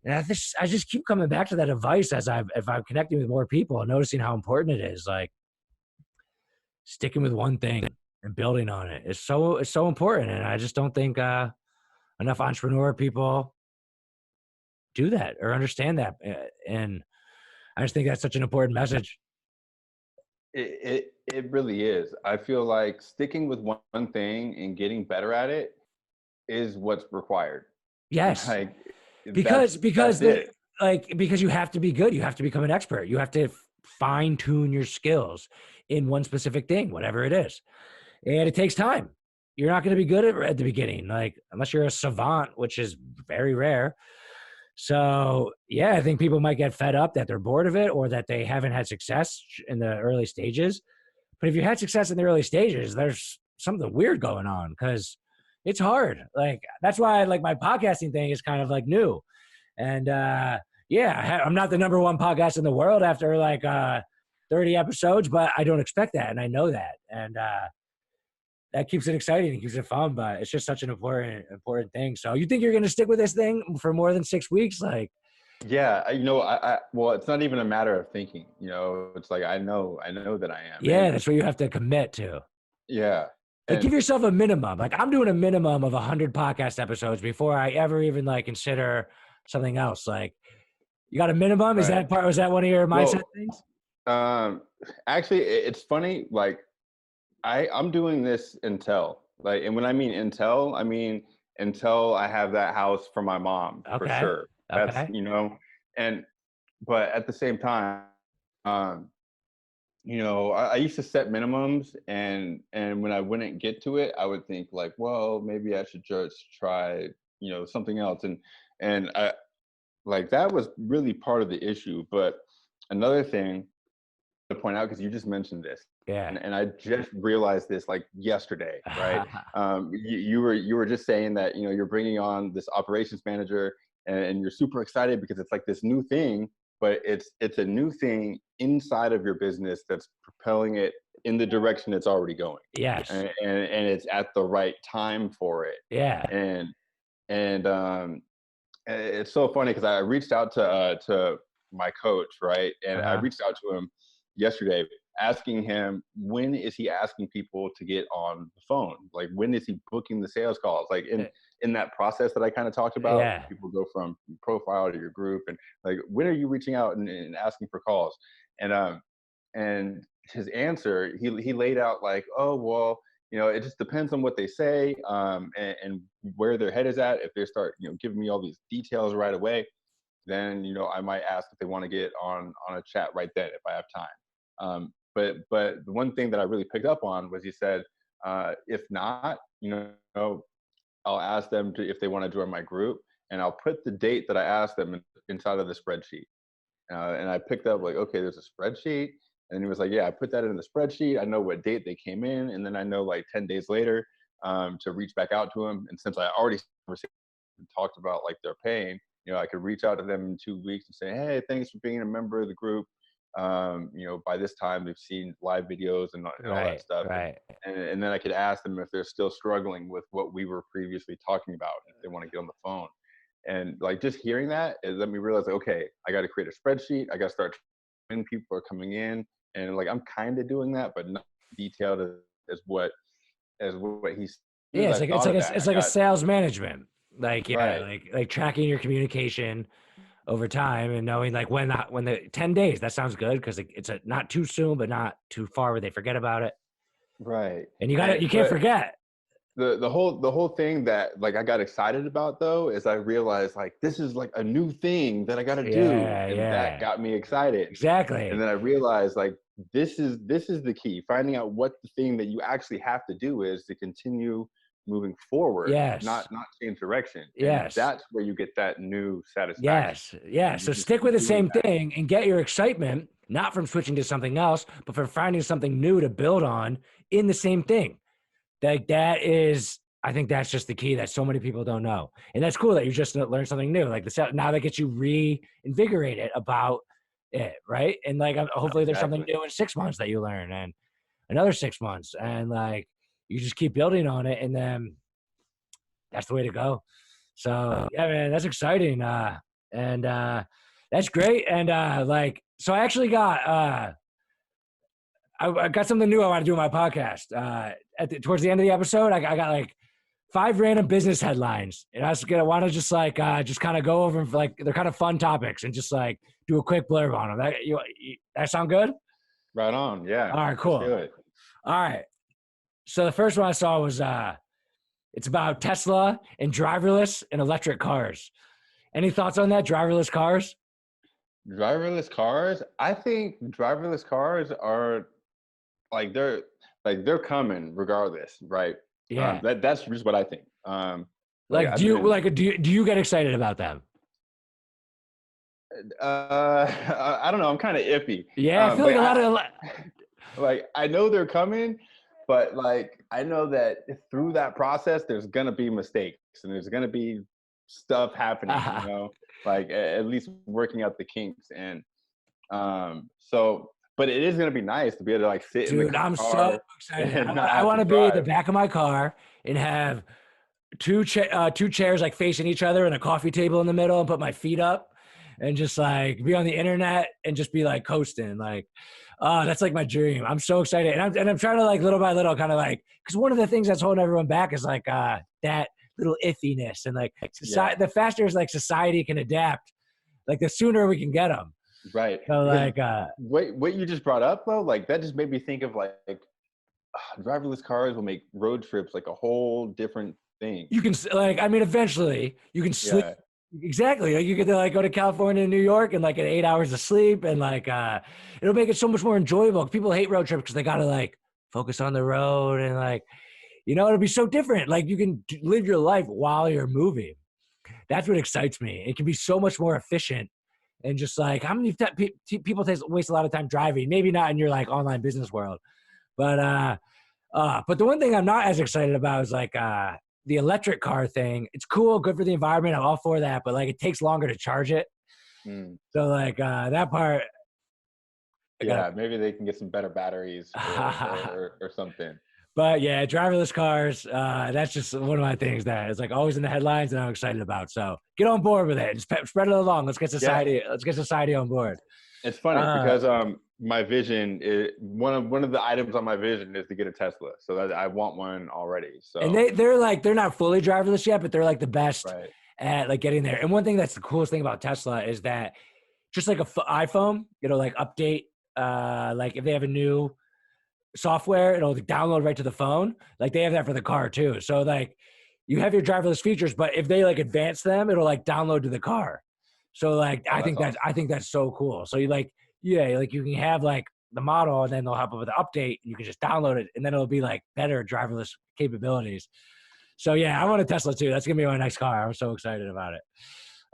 And I just keep coming back to that advice if I'm connecting with more people and noticing how important it is. Like sticking with one thing and building on it is so important. And I just don't think enough entrepreneur people do that or understand that. And I just think that's such an important message. It really is. I feel like sticking with one thing and getting better at it is what's required. Yes. Like, because you have to be good. You have to become an expert. You have to fine tune your skills in one specific thing, whatever it is. And it takes time. You're not going to be good at the beginning, like unless you're a savant, which is very rare. So yeah, I think people might get fed up that they're bored of it or that they haven't had success in the early stages. But if you had success in the early stages, there's something weird going on because it's hard. Like that's why like my podcasting thing is kind of like new. And I'm not the number one podcast in the world after like 30 episodes, but I don't expect that. And I know that. And that keeps it exciting and keeps it fun, but it's just such an important thing. So you think you're going to stick with this thing for more than 6 weeks? Like, yeah, well, it's not even a matter of thinking, it's like, I know that I am. Yeah. That's what you have to commit to. Yeah. Like give yourself a minimum. Like I'm doing a minimum of 100 podcast episodes before I ever even like consider something else. Like you got a minimum? Right. Was that one of your mindset things? Actually it's funny. Like I'm doing this until Like, and when I mean until I have that house for my mom, for Okay. sure. That's, Okay. and, but at the same time, um, I used to set minimums, and when I wouldn't get to it, I would think like, well, maybe I should just try, something else. And I like that was really part of the issue. But another thing to point out, because you just mentioned this, Yeah. and I just realized this like yesterday, right? You were just saying that you're bringing on this operations manager, and you're super excited because it's like this new thing, but it's a new thing inside of your business that's propelling it in the direction it's already going, Yes. and it's at the right time for it, Yeah. and and it's so funny because I reached out to my coach, right? And I Uh-huh. reached out to him yesterday, asking him when is he asking people to get on the phone? Like when is he booking the sales calls? Like in that process that I kind of talked about, Yeah. people go from profile to your group, and like when are you reaching out and asking for calls? And and his answer, he laid out like, oh well, it just depends on what they say, and where their head is at. If they start giving me all these details right away, then I might ask if they want to get on a chat right then if I have time. But the one thing that I really picked up on was he said, if not, I'll ask them if they want to join my group, and I'll put the date that I asked them inside of the spreadsheet. And I picked up like, okay, there's a spreadsheet. And he was like, yeah, I put that in the spreadsheet. I know what date they came in. And then I know like 10 days later to reach back out to them. And since I already talked about like their pain, I could reach out to them in 2 weeks and say, hey, thanks for being a member of the group. By this time they've seen live videos and all that Right. stuff. Right. And then I could ask them if they're still struggling with what we were previously talking about, if they want to get on the phone. And like just hearing that, it let me realize, like, okay, I got to create a spreadsheet. I got to start when people are coming in, and like I'm kind of doing that, but not detailed as what he's. As soon Yeah. as It's I like thought of that, it's I like a got sales management. Like yeah, right, like tracking your communication over time and knowing like when the 10 days, that sounds good because it's not too soon, but not too far where they forget about it. right. And you can't But forget. the whole thing that like I got excited about though is I realized like this is like a new thing that I got to do, Yeah. and that Yeah. got me excited. And Exactly. then I realized like this is the key, finding out what the thing that you actually have to do is to continue moving forward, not Yes. change direction, and Yes. that's where you get that new satisfaction. Yes. Yeah. You So just stick with keep the doing same that. thing and get your excitement, not from switching to something else, but from finding something new to build on in the same thing. Like that is, I think that's just the key that so many people don't know. And that's cool that you just learned something new. Like now that gets you reinvigorated about it. Right. And like, hopefully there's something Exactly. new in 6 months that you learn and another 6 months. And like, you just keep building on it. And then that's the way to go. So yeah, man, that's exciting. And that's great. And like, so I actually got I got something new I want to do on my podcast. Towards the end of the episode, I got like 5 random business headlines, and I was gonna want to just kind of go over them for like they're kind of fun topics and just like do a quick blurb on them. That sound good? Right on. Yeah. All right, Let's cool. do it. All right. So the first one I saw was it's about Tesla and driverless and electric cars. Any thoughts on that? Driverless cars? Driverless cars. I think driverless cars are like they're coming regardless, right? Yeah. That's just what I think. Like Like, I've been do you get excited about them? I don't know. I'm kind of iffy. Yeah, I feel like Like a lot I of like I know they're coming, but like I know that through that process, there's gonna be mistakes and there's gonna be stuff happening. Like at least working out the kinks, and so. But it is gonna be nice to be able to like sit in the dude, I'm so car excited. and not I have to want to be at the drive. back of my car and have two chairs like facing each other and a coffee table in the middle and put my feet up and just like be on the internet and just be like coasting. Like, that's like my dream. I'm so excited. And I'm trying to like little by little kind of like, because one of the things that's holding everyone back is like that little iffiness and like Yeah. society, the faster is like society can adapt, like the sooner we can get them. Right. So Because like, what you just brought up though, like that just made me think of like driverless cars will make road trips like a whole different thing. You can like, I mean, eventually you can sleep. Yeah. Exactly. Like you could like go to California and New York and like get 8 hours of sleep and like it'll make it so much more enjoyable. People hate road trips because they gotta like focus on the road and like, you know, it'll be so different. Like you can live your life while you're moving. That's what excites me. It can be so much more efficient and just like how many people waste a lot of time driving? Maybe not in your like online business world, but but the one thing I'm not as excited about is like the electric car thing. It's cool, good for the environment. I'm all for that, but like it takes longer to charge it. Mm. So like that part. Yeah, maybe they can get some better batteries or something. But yeah, driverless cars. That's just one of my things that is like always in the headlines, and I'm excited about. So get on board with it. Just spread it along. Let's get society. Yeah. Let's get society on board. It's funny because my vision is one of the items on my vision is to get a Tesla. So I want one already. So and they're not fully driverless yet, but they're like the best at like getting there. And one thing that's the coolest thing about Tesla is that just like a iPhone, it'll like update. Like if they have a new software, it'll download right to the phone. Like they have that for the car too. So like you have your driverless features, but if they like advance them, it'll like download to the car. So like I think that's so cool. So you like like you can have like the model and then they'll help with the update. You can just download it and then it'll be like better driverless capabilities. So yeah, I want a Tesla too. That's gonna be my next car. I'm so excited about it.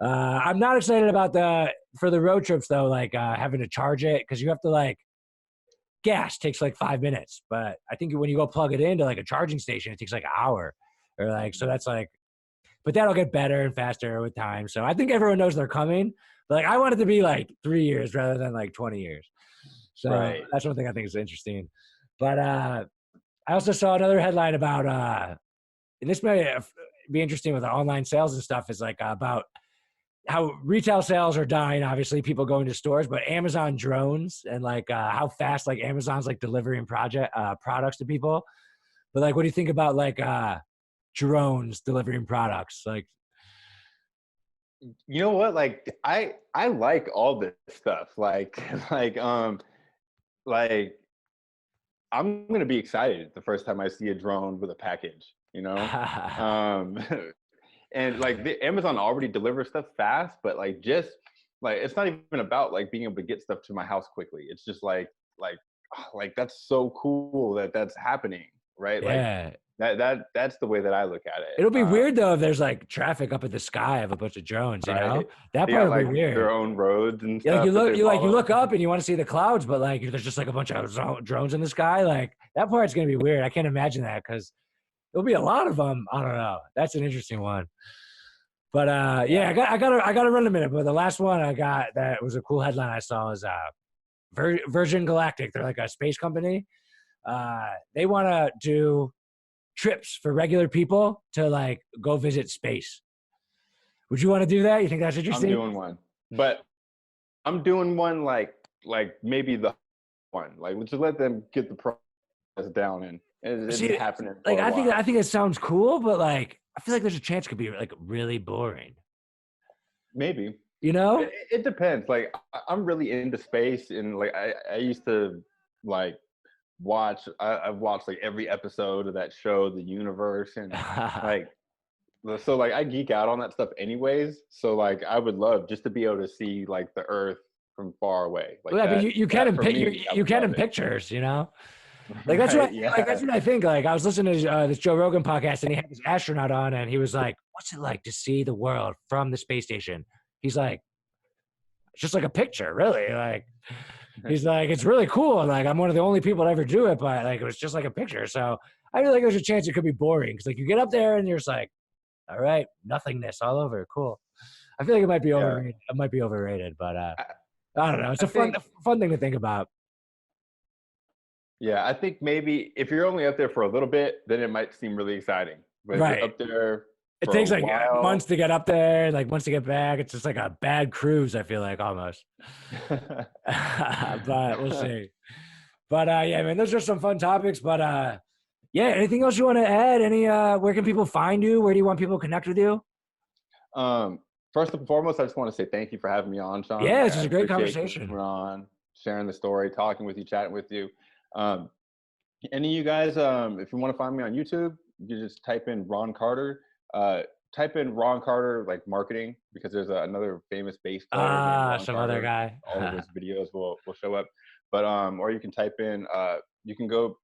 I'm not excited about for the road trips though, like having to charge it because you have to like gas takes like 5 minutes, but I think when you go plug it into like a charging station, it takes like an hour or like, so that's like, but that'll get better and faster with time. So I think everyone knows they're coming, but like I want it to be like 3 years rather than like 20 years. So that's one thing I think is interesting. But I also saw another headline about, and this may be interesting with the online sales and stuff, is like about how retail sales are dying, obviously people going to stores, but Amazon drones and like how fast like Amazon's like delivering products to people. But like, what do you think about like drones delivering products? Like, you know what? Like I like all this stuff. Like like I'm gonna be excited the first time I see a drone with a package. You know, and like the Amazon already delivers stuff fast, but like just like it's not even about like being able to get stuff to my house quickly. It's just like that's so cool that that's happening, right? Yeah. Like that's the way that I look at it. It'll be weird though if there's like traffic up at the sky of a bunch of drones, you know? That part will be weird. Their own roads and stuff. Like you look up and you want to see the clouds, but like there's just like a bunch of drones in the sky. Like that part's gonna be weird. I can't imagine that because there'll be a lot of them. I don't know. That's an interesting one. But yeah, I gotta run a minute. But the last one I got that was a cool headline I saw is Virgin Galactic. They're like a space company. They want to do trips for regular people to like go visit space. Would you want to do that? You think that's interesting? I'm doing one, but I'm doing one like maybe the one like just let them get the process down and it's happening. Like I think it sounds cool, but like I feel like there's a chance it could be like really boring. Maybe. You know? It depends. Like I'm really into space and like I used to like I've watched like every episode of that show, The Universe, and like so like I geek out on that stuff anyways. So like I would love just to be able to see like the Earth from far away. Like I mean, you can in pictures, you know? Like that's what that's what I think. Like I was listening to this Joe Rogan podcast and he had this astronaut on and he was like, what's it like to see the world from the space station? He's like, it's just like a picture, really. Like he's like, it's really cool. Like I'm one of the only people to ever do it, but like it was just like a picture. So I feel like there's a chance it could be boring because like you get up there and you're just like, all right, nothingness all over. Cool. I feel like it might be overrated. It might be overrated, but I don't know. It's a fun thing to think about. Yeah, I think maybe if you're only up there for a little bit, then it might seem really exciting. But if you're up there, it takes like months to get up there, like months to get back. It's just like a bad cruise, I feel like almost. But we'll see. But yeah, man, those are some fun topics. But yeah, anything else you want to add? Where can people find you? Where do you want people to connect with you? First and foremost, I just want to say thank you for having me on, Sean. Yeah, this is a great conversation. Ron, sharing the story, talking with you, chatting with you. Any of you guys, if you want to find me on YouTube, you just type in Ron Carter. Type in Ron Carter like marketing, because there's another famous bass player named Ron Some Carter. other guy. All of his videos will show up. But or you can type in. You can go.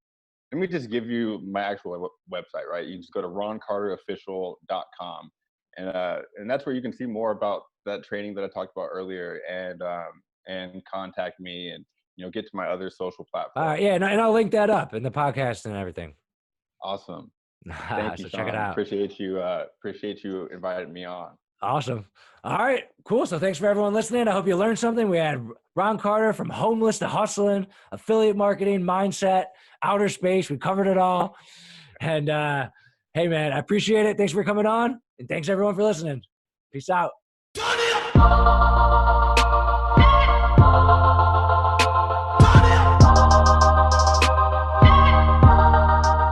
Let me just give you my actual website. Right, you just go to roncarterofficial.com, and that's where you can see more about that training that I talked about earlier, and contact me, and get to my other social platforms. All right, yeah, and I'll link that up in the podcast and everything. Awesome. Thank you, So Sean. check it out. Appreciate you inviting me on. Awesome. All right, cool. So thanks for everyone listening. I hope you learned something. We had Ron Carter from homeless to hustling, affiliate marketing, mindset, outer space. We covered it all. And hey, man, I appreciate it. Thanks for coming on. And thanks everyone for listening. Peace out.